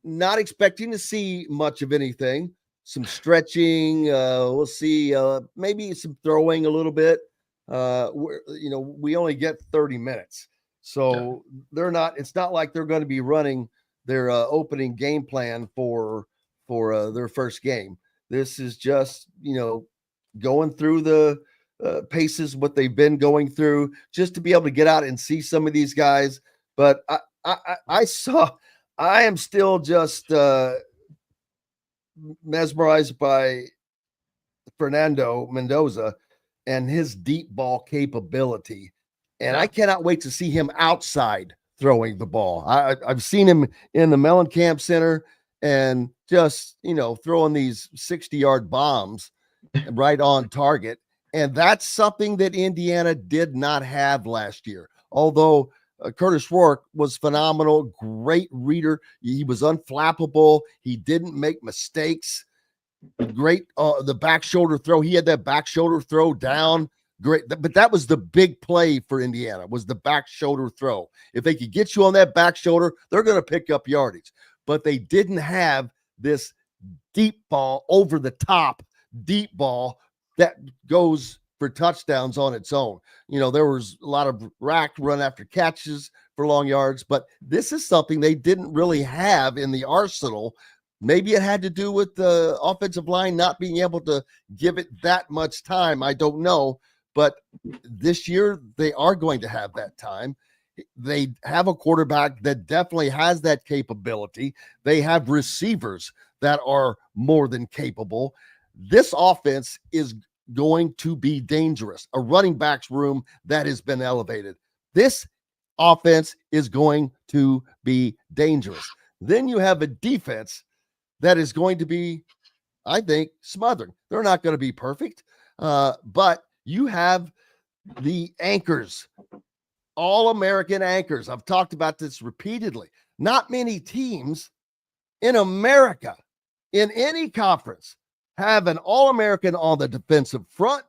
Not expecting to see much of anything. Some stretching. We'll see. Maybe some throwing a little bit. We only get 30 minutes. So it's not like they're going to be running their opening game plan for their first game. This is just, going through the paces, what they've been going through, just to be able to get out and see some of these guys. But I am still just mesmerized by Fernando Mendoza and his deep ball capability. And I cannot wait to see him outside throwing the ball. I've seen him in the Mellencamp Center and just, throwing these 60-yard bombs right on target. And that's something that Indiana did not have last year. Although Curtis Rourke was phenomenal, great reader. He was unflappable. He didn't make mistakes. Great. The back shoulder throw. He had that back shoulder throw down. Great. But that was the big play for Indiana, was the back shoulder throw. If they could get you on that back shoulder, they're going to pick up yardage. But they didn't have this deep ball, over the top deep ball that goes for touchdowns on its own. There was a lot of rack run after catches for long yards, but this is something they didn't really have in the arsenal. Maybe it had to do with the offensive line not being able to give it that much time. I don't know, but this year they are going to have that time. They have a quarterback that definitely has that capability. They have receivers that are more than capable. This offense is going to be dangerous. A running backs room that has been elevated. This offense is going to be dangerous. Then you have a defense that is going to be, I think, smothering. They're not going to be perfect, but you have the anchors, all-American anchors. I've talked about this repeatedly. Not many teams in America, in any conference, have an All-American on the defensive front,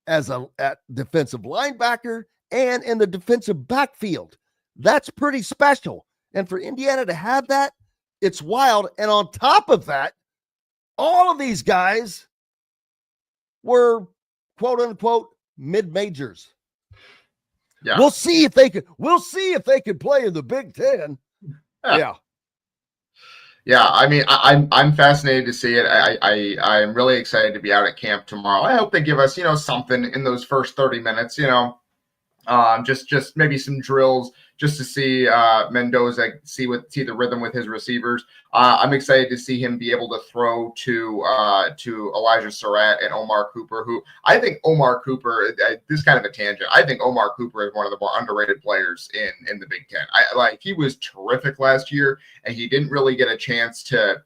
at defensive linebacker, and in the defensive backfield. That's pretty special. And for Indiana to have that, it's wild. And on top of that, all of these guys were quote unquote mid-majors. Yeah. We'll see if they could play in the Big Ten. Yeah. Yeah, I mean, I'm fascinated to see it. I'm really excited to be out at camp tomorrow. I hope they give us, something in those first 30 minutes, just maybe some drills just to see Mendoza, see the rhythm with his receivers. I'm excited to see him be able to throw to Elijah Surratt and Omar Cooper, who I think Omar Cooper, this is kind of a tangent. I think Omar Cooper is one of the more underrated players in the Big Ten. He was terrific last year, and he didn't really get a chance to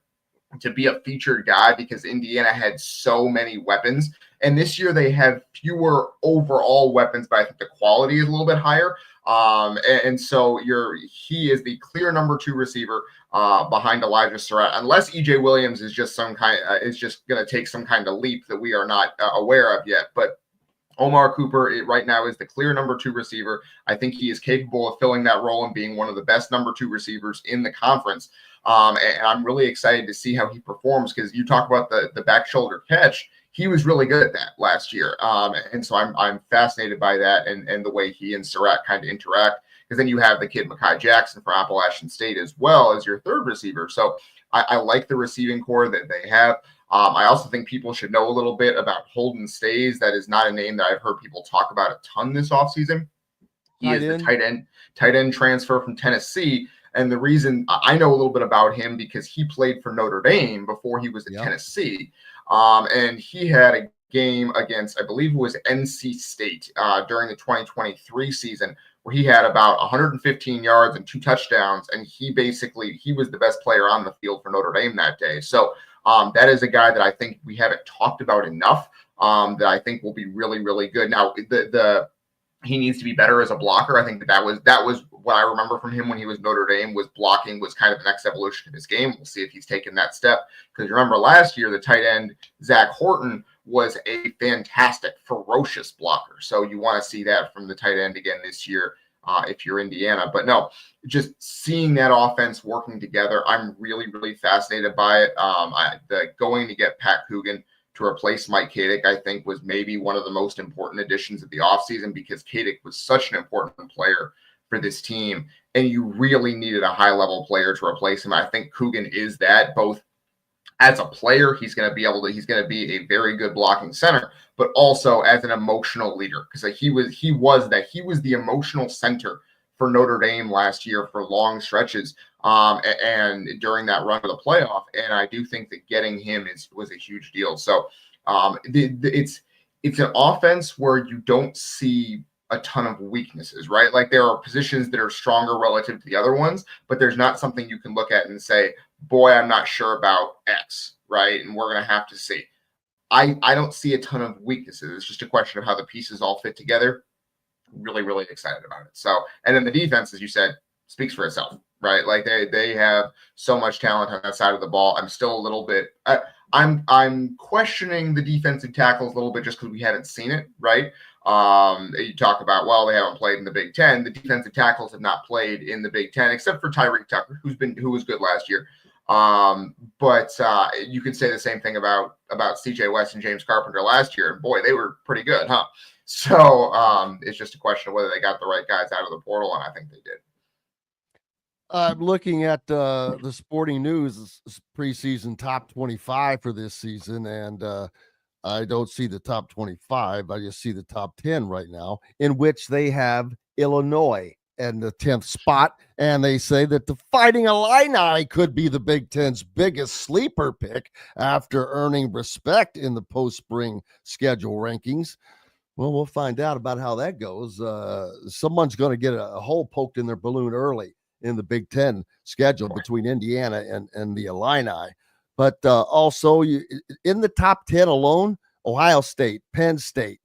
be a featured guy because Indiana had so many weapons. And this year they have fewer overall weapons, but I think the quality is a little bit higher. And so he is the clear number 2 receiver behind Elijah Surratt, unless EJ Williams is just going to take some kind of leap that we are not aware of yet. But Omar Cooper right now is the clear number 2 receiver. I think he is capable of filling that role and being one of the best number 2 receivers in the conference. And I'm really excited to see how he performs, because you talk about the back shoulder catch. He was really good at that last year. And so I'm fascinated by that and the way he and Surratt kind of interact, because then you have the kid Mekhi Jackson from Appalachian State as well as your third receiver. So I like the receiving core that they have. I also think people should know a little bit about Holden Stays. That is not a name that I've heard people talk about a ton this offseason. He is the tight end transfer from Tennessee. And the reason I know a little bit about him, because he played for Notre Dame before he was at Tennessee. And he had a game against, I believe it was NC State during the 2023 season, where he had about 115 yards and 2 touchdowns, and he was the best player on the field for Notre Dame that day. So that is a guy that I think we haven't talked about enough, that I think will be really, really good. Now, he needs to be better as a blocker. I think that was what I remember from him when he was Notre Dame, was blocking was kind of the next evolution of his game. We'll see if he's taken that step, because remember last year, the tight end, Zach Horton, was a fantastic, ferocious blocker. So you want to see that from the tight end again this year if you're Indiana. But no, just seeing that offense working together, I'm really, really fascinated by it. Going to get Pat Coogan to replace Mike Kadick, I think, was maybe one of the most important additions of the offseason, because Kadick was such an important player for this team, and you really needed a high-level player to replace him. I think Coogan is that, both as a player, he's going to be a very good blocking center, but also as an emotional leader, because he was the emotional center for Notre Dame last year for long stretches, and during that run to the playoff. And I do think that getting him was a huge deal. So it's an offense where you don't see a ton of weaknesses, right? Like, there are positions that are stronger relative to the other ones, but there's not something you can look at and say, boy, I'm not sure about X, right? And we're going to have to see. I don't see a ton of weaknesses. It's just a question of how the pieces all fit together. Really, really excited about it. So, and then the defense, as you said, speaks for itself, right? Like, they have so much talent on that side of the ball. I'm still a little bit, I'm questioning the defensive tackles a little bit, just because we haven't seen it, right? You talk about, well, they haven't played in the Big Ten. The defensive tackles have not played in the Big Ten, except for Tyreek Tucker, who was good last year. But you could say the same thing about CJ West and James Carpenter last year. And boy, they were pretty good, huh? So it's just a question of whether they got the right guys out of the portal, and I think they did. I'm looking at the Sporting News preseason top 25 for this season, and I don't see the top 25. I just see the top 10 right now, in which they have Illinois in the 10th spot. And they say that the Fighting Illini could be the Big Ten's biggest sleeper pick after earning respect in the post-spring schedule rankings. Well, we'll find out about how that goes. Someone's going to get a hole poked in their balloon early in the Big Ten schedule between Indiana and the Illini. But also, in the top 10 alone, Ohio State, Penn State,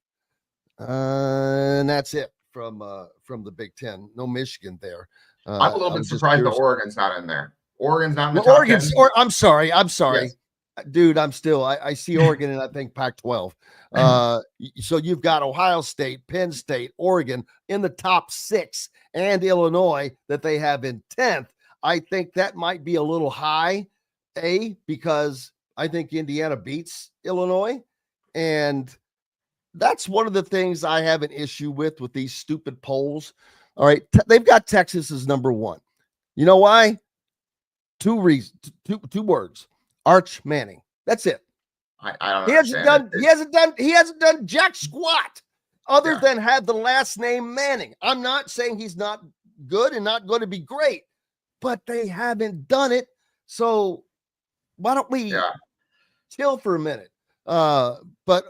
and that's it from the Big Ten. No Michigan there. I'm a little bit surprised that Oregon's not in there. Oregon's not in the top 10. I'm sorry. Yes. Dude, I see Oregon and I think Pac-12. So you've got Ohio State, Penn State, Oregon in the top 6, and Illinois that they have in 10th. I think that might be a little high, because I think Indiana beats Illinois. And that's one of the things I have an issue with these stupid polls. All right. They've got Texas as number 1. You know why? Two words. Arch Manning. That's it. I don't he hasn't done jack squat other than have the last name Manning. I'm not saying he's not good and not going to be great, but they haven't done it. So why don't we chill for a minute? But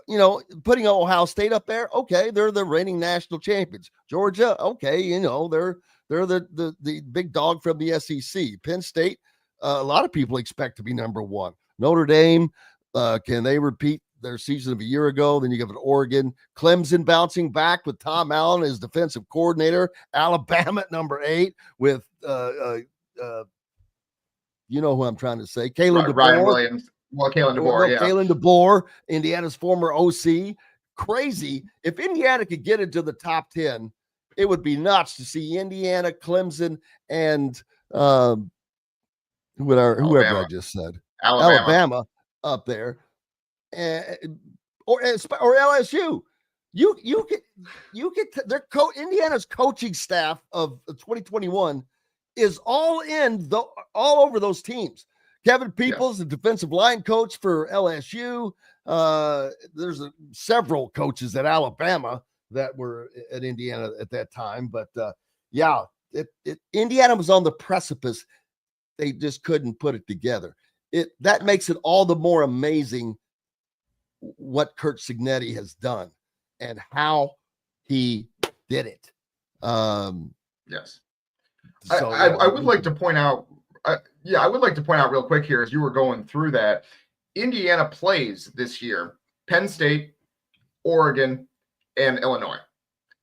putting Ohio State up there, okay, they're the reigning national champions. Georgia, okay, they're the big dog from the SEC. Penn State, a lot of people expect to be number 1. Notre Dame, can they repeat their season of a year ago? Then you have an Oregon, Clemson bouncing back with Tom Allen as defensive coordinator. Alabama at number 8 with you know who I'm trying to say, Kalen DeBoer. Ryan Williams. Well, Kalen DeBoer, Kalen DeBoer, Indiana's former OC. Crazy. If Indiana could get into the top 10, it would be nuts to see Indiana, Clemson, and whoever I just said. Alabama up there. Or LSU. You get their Indiana's coaching staff of 2021 is all over those teams. Kevin Peoples, the defensive line coach for LSU. There's several coaches at Alabama that were at Indiana at that time. But Indiana was on the precipice. They just couldn't put it together. That makes it all the more amazing what Curt Cignetti has done and how he did it. Yes. So I would like to point out, I would like to point out real quick here as you were going through that, Indiana plays this year Penn State, Oregon, and Illinois.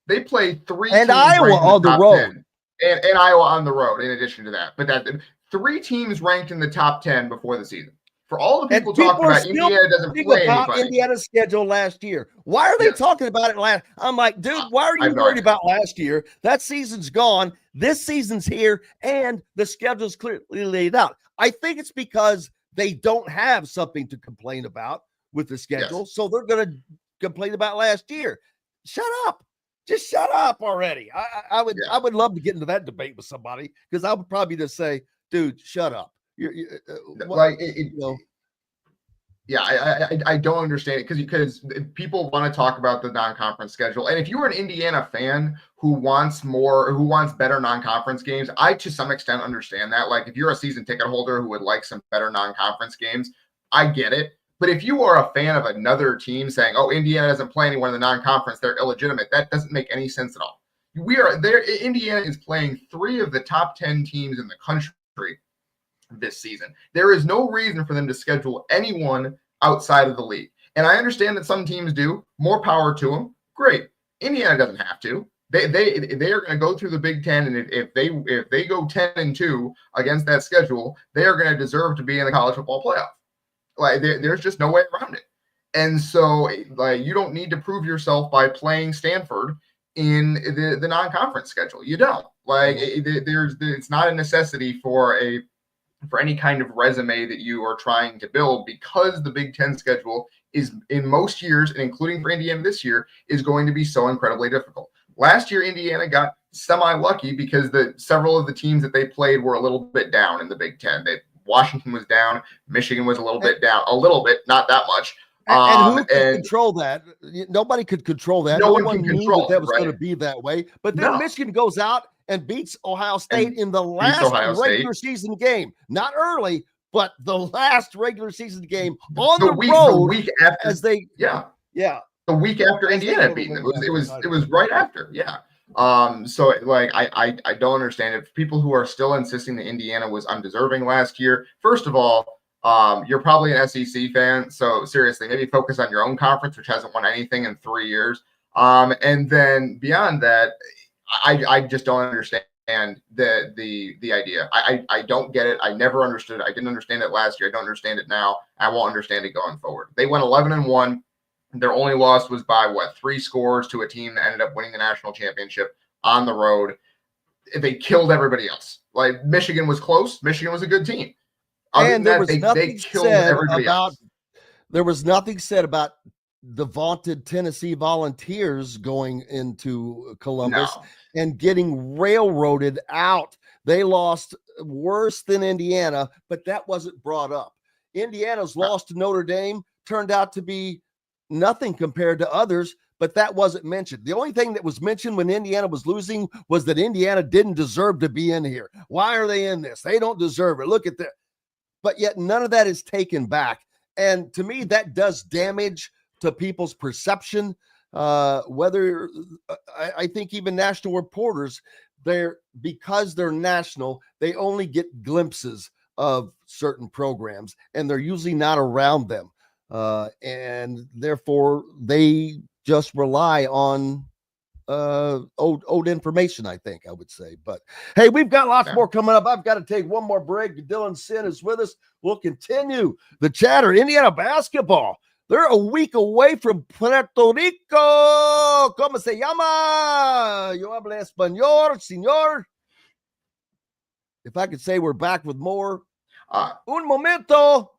They play 3 and teams Iowa ranked in on the top road, 10, and Iowa on the road. In addition to that, but that 3 teams ranked in the top 10 before the season. For all the people talking about Indiana doesn't play anybody. Indiana's schedule last year. Why are they talking about it last? I'm like, dude, why are you worried about last year? That season's gone. This season's here, and the schedule's clearly laid out. I think it's because they don't have something to complain about with the schedule, so they're going to complain about last year. Shut up. Just shut up already. I would love to get into that debate with somebody, because I would probably just say, dude, shut up. I don't understand it because people want to talk about the non-conference schedule. And if you were an Indiana fan who wants better non-conference games, I to some extent understand that. Like if you're a season ticket holder who would like some better non-conference games, I get it. But if you are a fan of another team saying, oh, Indiana doesn't play anyone in the non-conference, they're illegitimate, that doesn't make any sense at all. Indiana is playing 3 of the top 10 teams in the country this season. There is no reason for them to schedule anyone outside of the league. And I understand that some teams do. More power to them. Great. Indiana doesn't have to. They are going to go through the Big Ten, and if they go 10-2 against that schedule, they are going to deserve to be in the college football playoff. Like there's just no way around it. And so, like, you don't need to prove yourself by playing Stanford in the non-conference schedule. You don't. Like it's not a necessity for any kind of resume that you are trying to build, because the Big Ten schedule is, in most years, and including for Indiana this year, is going to be so incredibly difficult. Last year, Indiana got semi-lucky because several of the teams that they played were a little bit down in the Big Ten. Washington was down, Michigan was a little bit down, a little bit, not that much. And who could control that? Nobody could control that. No one knew that was going to be that way. But then Michigan goes out and beats Ohio State in the last regular season game. Not early, but the last regular season game on the road. The week after, the week after Indiana beat them. It was right after. Yeah. So like I don't understand it. People who are still insisting that Indiana was undeserving last year. First of all, you're probably an SEC fan, so seriously, maybe focus on your own conference, which hasn't won anything in 3 years. And then beyond that, I just don't understand the idea. I don't get it. I never understood it. I didn't understand it last year. I don't understand it now. I won't understand it going forward. They went 11-1. Their only loss was by 3 scores to a team that ended up winning the national championship on the road. They killed everybody else. Like Michigan was close. Michigan was a good team. And there was nothing said about the vaunted Tennessee Volunteers going into Columbus and getting railroaded out. They lost worse than Indiana, but that wasn't brought up. Indiana's loss to Notre Dame turned out to be nothing compared to others, but that wasn't mentioned. The only thing that was mentioned when Indiana was losing was that Indiana didn't deserve to be in here. Why are they in this? They don't deserve it. Look at that. But yet none of that is taken back. And to me, that does damage to people's perception. I think even national reporters, because they're national, they only get glimpses of certain programs, and they're usually not around them. And therefore, they just rely on old information, I think I would say. But hey, we've got lots more coming up. I've got to take one more break. Dylan Sinn is with us. We'll continue the chatter. Indiana basketball, they're a week away from Puerto Rico. ¿Cómo se llama? Yo hablo español, señor. If I could say we're back with more. Un momento.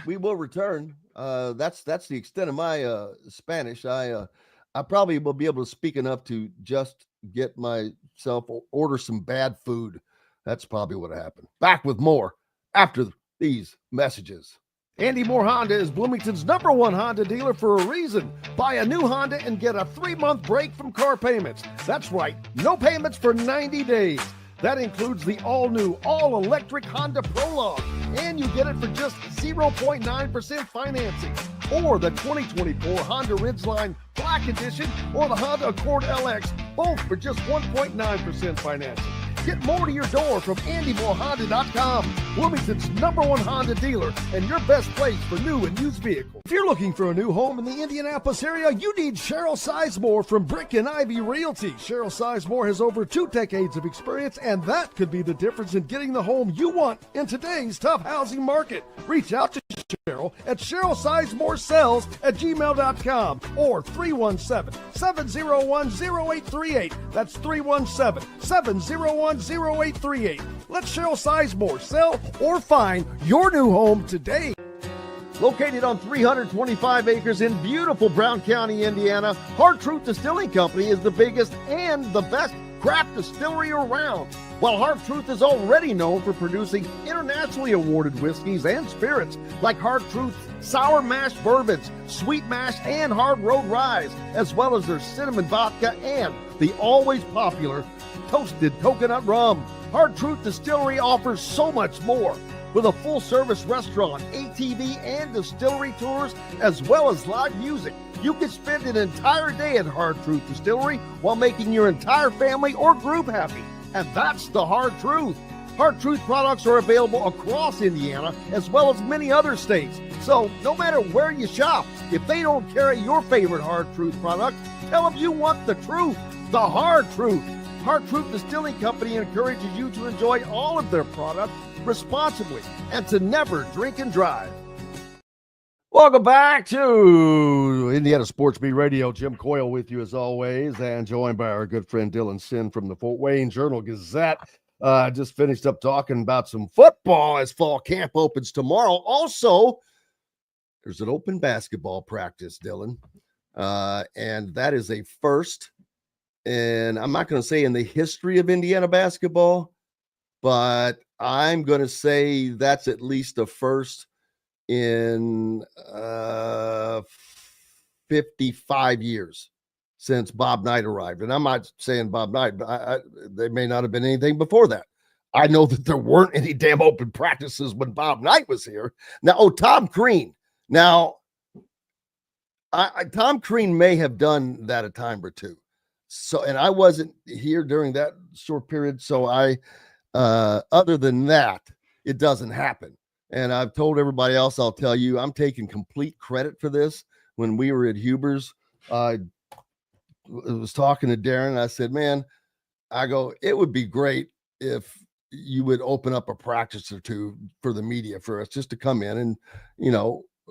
We will return. That's the extent of my Spanish. I probably will be able to speak enough to just get myself order some bad food. That's probably what happened. Back with more after these messages. Andy Moore Honda is Bloomington's #1 Honda dealer for a reason. Buy a new Honda and get a 3-month break from car payments. That's right, no payments for 90 days. That includes the all-new, all-electric Honda Prologue, and you get it for just 0.9% financing. or the 2024 Honda Ridgeline Black Edition or the Honda Accord LX, both for just 1.9% financing. Get more to your door from AndyMooreHonda.com, Bloomington's #1 Honda dealer and your best place for new and used vehicles. If you're looking for a new home in the Indianapolis area, you need Cheryl Sizemore from Brick and Ivy Realty. Cheryl Sizemore has over 2 decades of experience, and that could be the difference in getting the home you want in today's tough housing market. Reach out to Cheryl at CherylSizemooreSells@gmail.com or 317-701-0838. That's 317-701-0838. Let Cheryl Sizemore sell or find your new home today. Located on 325 acres in beautiful Brown County, Indiana, Hard Truth Distilling Company is the biggest and the best craft distillery around. While Hard Truth is already known for producing internationally awarded whiskeys and spirits like Hard Truth's sour mash bourbons, sweet mash, and hard road ryes, as well as their cinnamon vodka and the always popular toasted coconut rum. Hard Truth Distillery offers so much more. With a full-service restaurant, ATV, and distillery tours, as well as live music, you can spend an entire day at Hard Truth Distillery while making your entire family or group happy. And that's the Hard Truth. Hard Truth products are available across Indiana, as well as many other states. So no matter where you shop, if they don't carry your favorite Hard Truth product, tell them you want the truth, the Hard Truth. Hard Truth Distilling Company encourages you to enjoy all of their products responsibly and to never drink and drive. Welcome back to Indiana Sports Beat Radio. Jim Coyle with you as always, and joined by our good friend Dylan Sinn from the Fort Wayne Journal-Gazette. Just finished up talking about some football as fall camp opens tomorrow. Also, there's an open basketball practice, Dylan, and that is a first. And I'm not going to say in the history of Indiana basketball, but I'm going to say that's at least a first in 55 years since Bob Knight arrived. And I'm not saying Bob Knight, but there may not have been anything before that. I know that there weren't any damn open practices when Bob Knight was here. Now, Tom Crean. Now, Tom Crean may have done that a time or two. So, and I wasn't here during that short period. So other than that, it doesn't happen. And I've told everybody else, I'll tell you, I'm taking complete credit for this. When we were at Huber's, I was talking to Darren. I said, man, it would be great if you would open up a practice or two for the media for us just to come in. And,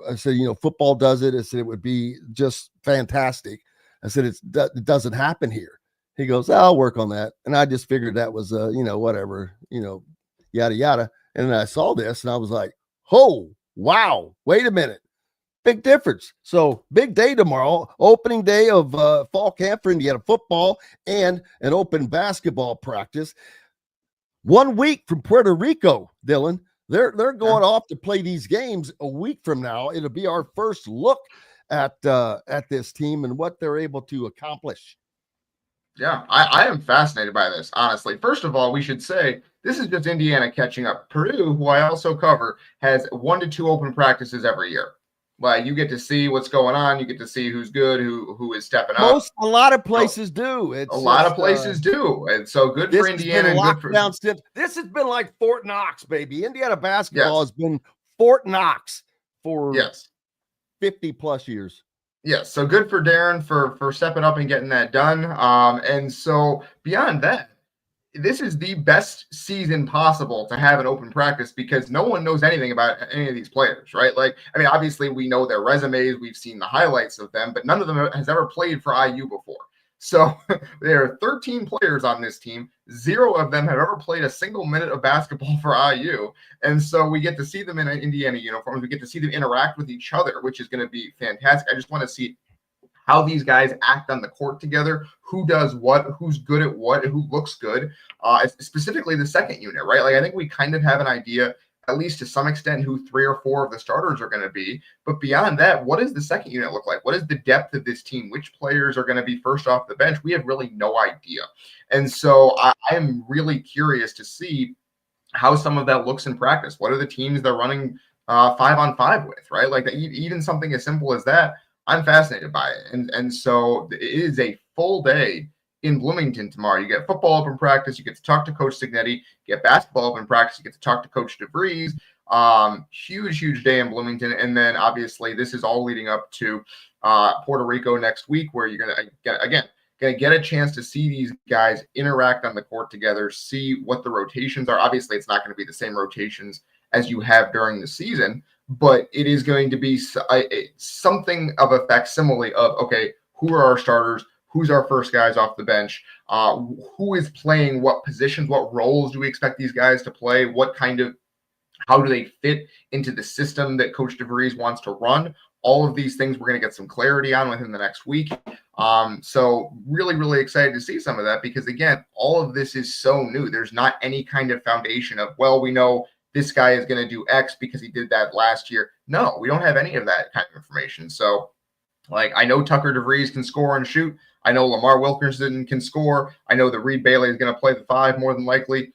I said, football does it. I said, it would be just fantastic. I said, it doesn't happen here. He goes, I'll work on that. And I just figured that was, whatever, yada, yada. And then I saw this and I was like, oh, wow, wait a minute. Big difference. So big day tomorrow, opening day of fall camp for Indiana football and an open basketball practice. 1 week from Puerto Rico, Dylan. They're going off to play these games a week from now. It'll be our first look at this team and what they're able to accomplish. Yeah, I am fascinated by this, honestly. First of all, we should say this is just Indiana catching up. Purdue, who I also cover, has 1 to 2 open practices every year. Like, you get to see what's going on. You get to see who's good, who is stepping up. A lot of places do. A lot of places do. And so good for Indiana. This has been like Fort Knox, baby. Indiana basketball has been Fort Knox for 50 plus years. Yes. So good for Darren for stepping up and getting that done. And so beyond that, this is the best season possible to have an open practice because no one knows anything about any of these players, right? Like, I mean, obviously we know their resumes, we've seen the highlights of them, but none of them has ever played for IU before. So there are 13 players on this team. 0 of them have ever played a single minute of basketball for IU. And so we get to see them in Indiana uniforms. We get to see them interact with each other, which is going to be fantastic. I just want to see how these guys act on the court together, who does what, who's good at what, who looks good, specifically the second unit, right? Like, I think we kind of have an idea, at least to some extent, who 3 or 4 of the starters are going to be. But beyond that, what does the second unit look like? What is the depth of this team? Which players are going to be first off the bench? We have really no idea. And so I am really curious to see how some of that looks in practice. What are the teams they're running 5-on-5 with, right? Like even something as simple as that, I'm fascinated by it. And so it is a full day in Bloomington tomorrow. You get football open practice, you get to talk to Coach Signetti, you get basketball open practice, you get to talk to Coach DeVries. Huge day in Bloomington. And then obviously this is all leading up to Puerto Rico next week, where you're going to get a chance to see these guys interact on the court together, see what the rotations are. Obviously, it's not going to be the same rotations as you have during the season, but it is going to be something of a facsimile of, okay, who are our starters? Who's our first guys off the bench? Who is playing what positions? What roles do we expect these guys to play? How do they fit into the system that Coach DeVries wants to run? All of these things we're going to get some clarity on within the next week. So really excited to see some of that, because again, all of this is so new. There's not any kind of foundation of, well, we know this guy is going to do X because he did that last year. No, we don't have any of that kind of information. So like, I know Tucker DeVries can score and shoot. I know Lamar Wilkerson can score. I know that Reed Bailey is going to play the 5 more than likely.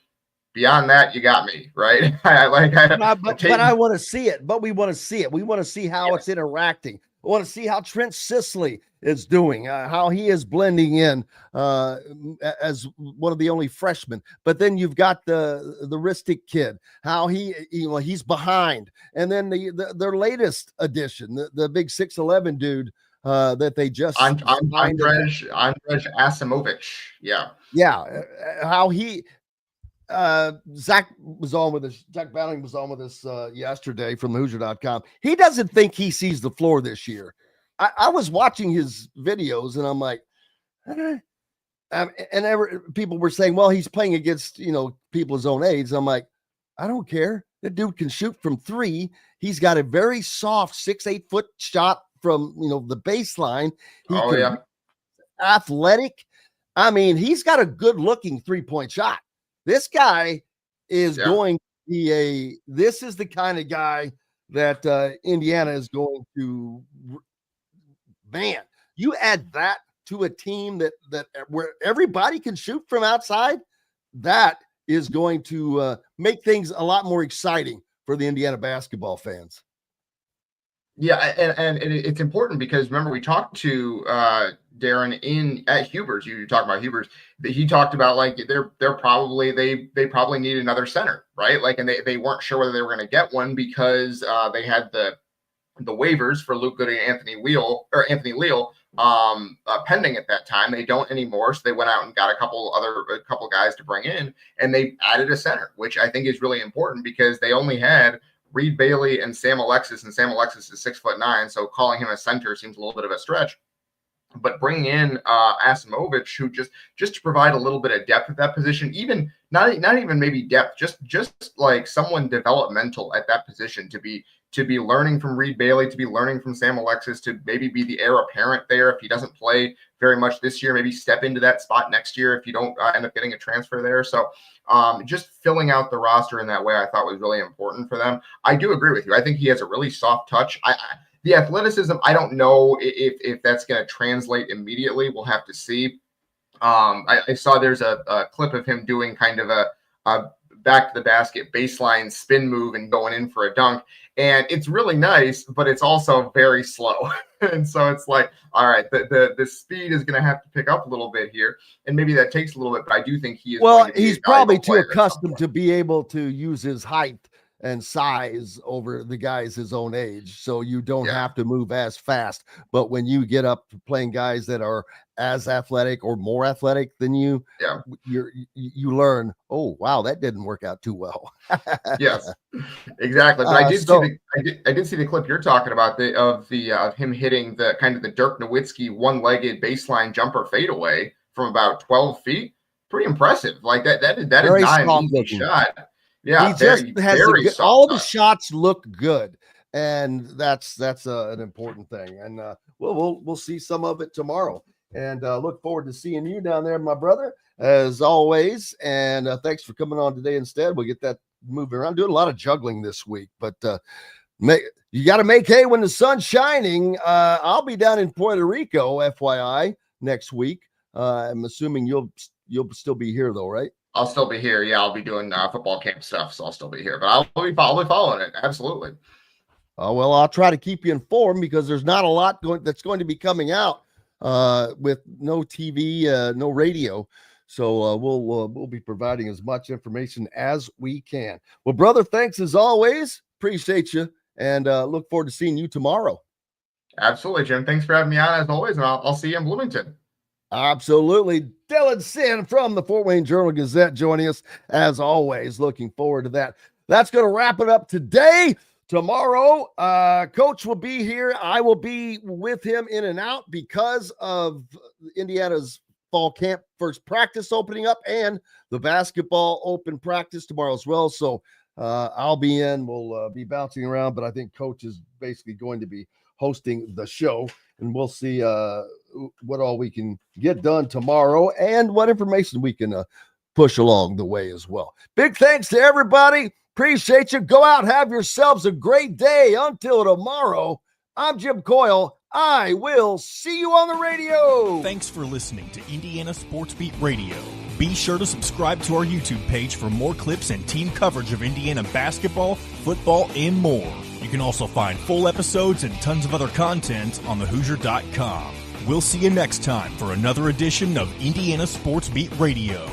Beyond that, you got me, right? But I want to see it. But we want to see it. We want to see how it's interacting. I want to see how Trent Sisley is doing, how he is blending in as one of the only freshmen. But then you've got the Ristic kid, how he's behind, and then their latest addition, the big 6'11" dude that they just Andrej Asimovich. How he. Zach Bowling was on with us yesterday from the Hoosier.com. He doesn't think he sees the floor this year. I was watching his videos and I'm like, people were saying, well, he's playing against, people his own age. I'm like, I don't care. That dude can shoot from 3. He's got a very soft 6-8 foot shot from, the baseline. Athletic. I mean, he's got a good looking 3-point shot. This guy is going to be this is the kind of guy that Indiana is going to, man, you add that to a team that where everybody can shoot from outside, that is going to make things a lot more exciting for the Indiana basketball fans. Yeah, and it's important because remember we talked to Darren at Huber's. You talked about Huber's. He talked about like they probably need another center, right? Like, and they weren't sure whether they were going to get one because they had the waivers for Luke Goody and Anthony Leal pending at that time. They don't anymore, so they went out and got a couple guys to bring in, and they added a center, which I think is really important because they only had Reed Bailey and Sam Alexis, and Sam Alexis is 6'9", so calling him a center seems a little bit of a stretch. But bringing in Asimovich, who just to provide a little bit of depth at that position, even not even maybe depth, just like someone developmental at that position to be learning from Reed Bailey, to be learning from Sam Alexis, to maybe be the heir apparent there if he doesn't play very much this year, maybe step into that spot next year if you don't end up getting a transfer there. So just filling out the roster in that way, I thought was really important for them. I do agree with you. I think he has a really soft touch. The athleticism, I don't know if that's going to translate immediately. We'll have to see. I saw there's a clip of him doing kind of a back to the basket baseline spin move and going in for a dunk. And it's really nice, but it's also very slow. And so it's like, all right, the speed is going to have to pick up a little bit here. And maybe that takes a little bit, but I do think he is. Well, he's probably too accustomed to be able to use his height and size over the guys his own age. So you don't have to move as fast. But when you get up to playing guys that are as athletic or more athletic than you, you learn, oh, wow, that didn't work out too well. Yes, exactly. But I did see the clip you're talking about of him hitting the kind of the Dirk Nowitzki one-legged baseline jumper fadeaway from about 12 feet. Pretty impressive. Like that is not an easy shot. Yeah, he just has all the shots look good, and that's an important thing. And we'll see some of it tomorrow. And look forward to seeing you down there, my brother, as always. And thanks for coming on today instead. We'll get that moving around. Doing a lot of juggling this week, but you got to make hay when the sun's shining. I'll be down in Puerto Rico, FYI, next week. I'm assuming you'll still be here, though, right? I'll still be here. Yeah, I'll be doing football camp stuff, so I'll still be here. But I'll be following it. Absolutely. Well, I'll try to keep you informed because there's not a lot that's going to be coming out with no TV, no radio. So we'll be providing as much information as we can. Well, brother, thanks as always. Appreciate you, and look forward to seeing you tomorrow. Absolutely, Jim. Thanks for having me on as always, and I'll see you in Bloomington. Absolutely. Dylan Sinn from the Fort Wayne Journal-Gazette joining us as always. Looking forward to that. That's going to wrap it up today. Tomorrow, Coach will be here. I will be with him in and out because of Indiana's fall camp first practice opening up and the basketball open practice tomorrow as well. So I'll be in. We'll be bouncing around, but I think Coach is basically going to be hosting the show, and we'll see what all we can get done tomorrow and what information we can push along the way as well. Big thanks to everybody. Appreciate you. Go out, have yourselves a great day. Until tomorrow, I'm Jim Coyle. I will see you on the radio. Thanks for listening to Indiana Sports Beat Radio. Be sure to subscribe to our YouTube page for more clips and team coverage of Indiana basketball, football, and more. You can also find full episodes and tons of other content on thehoosier.com. We'll see you next time for another edition of Indiana Sports Beat Radio.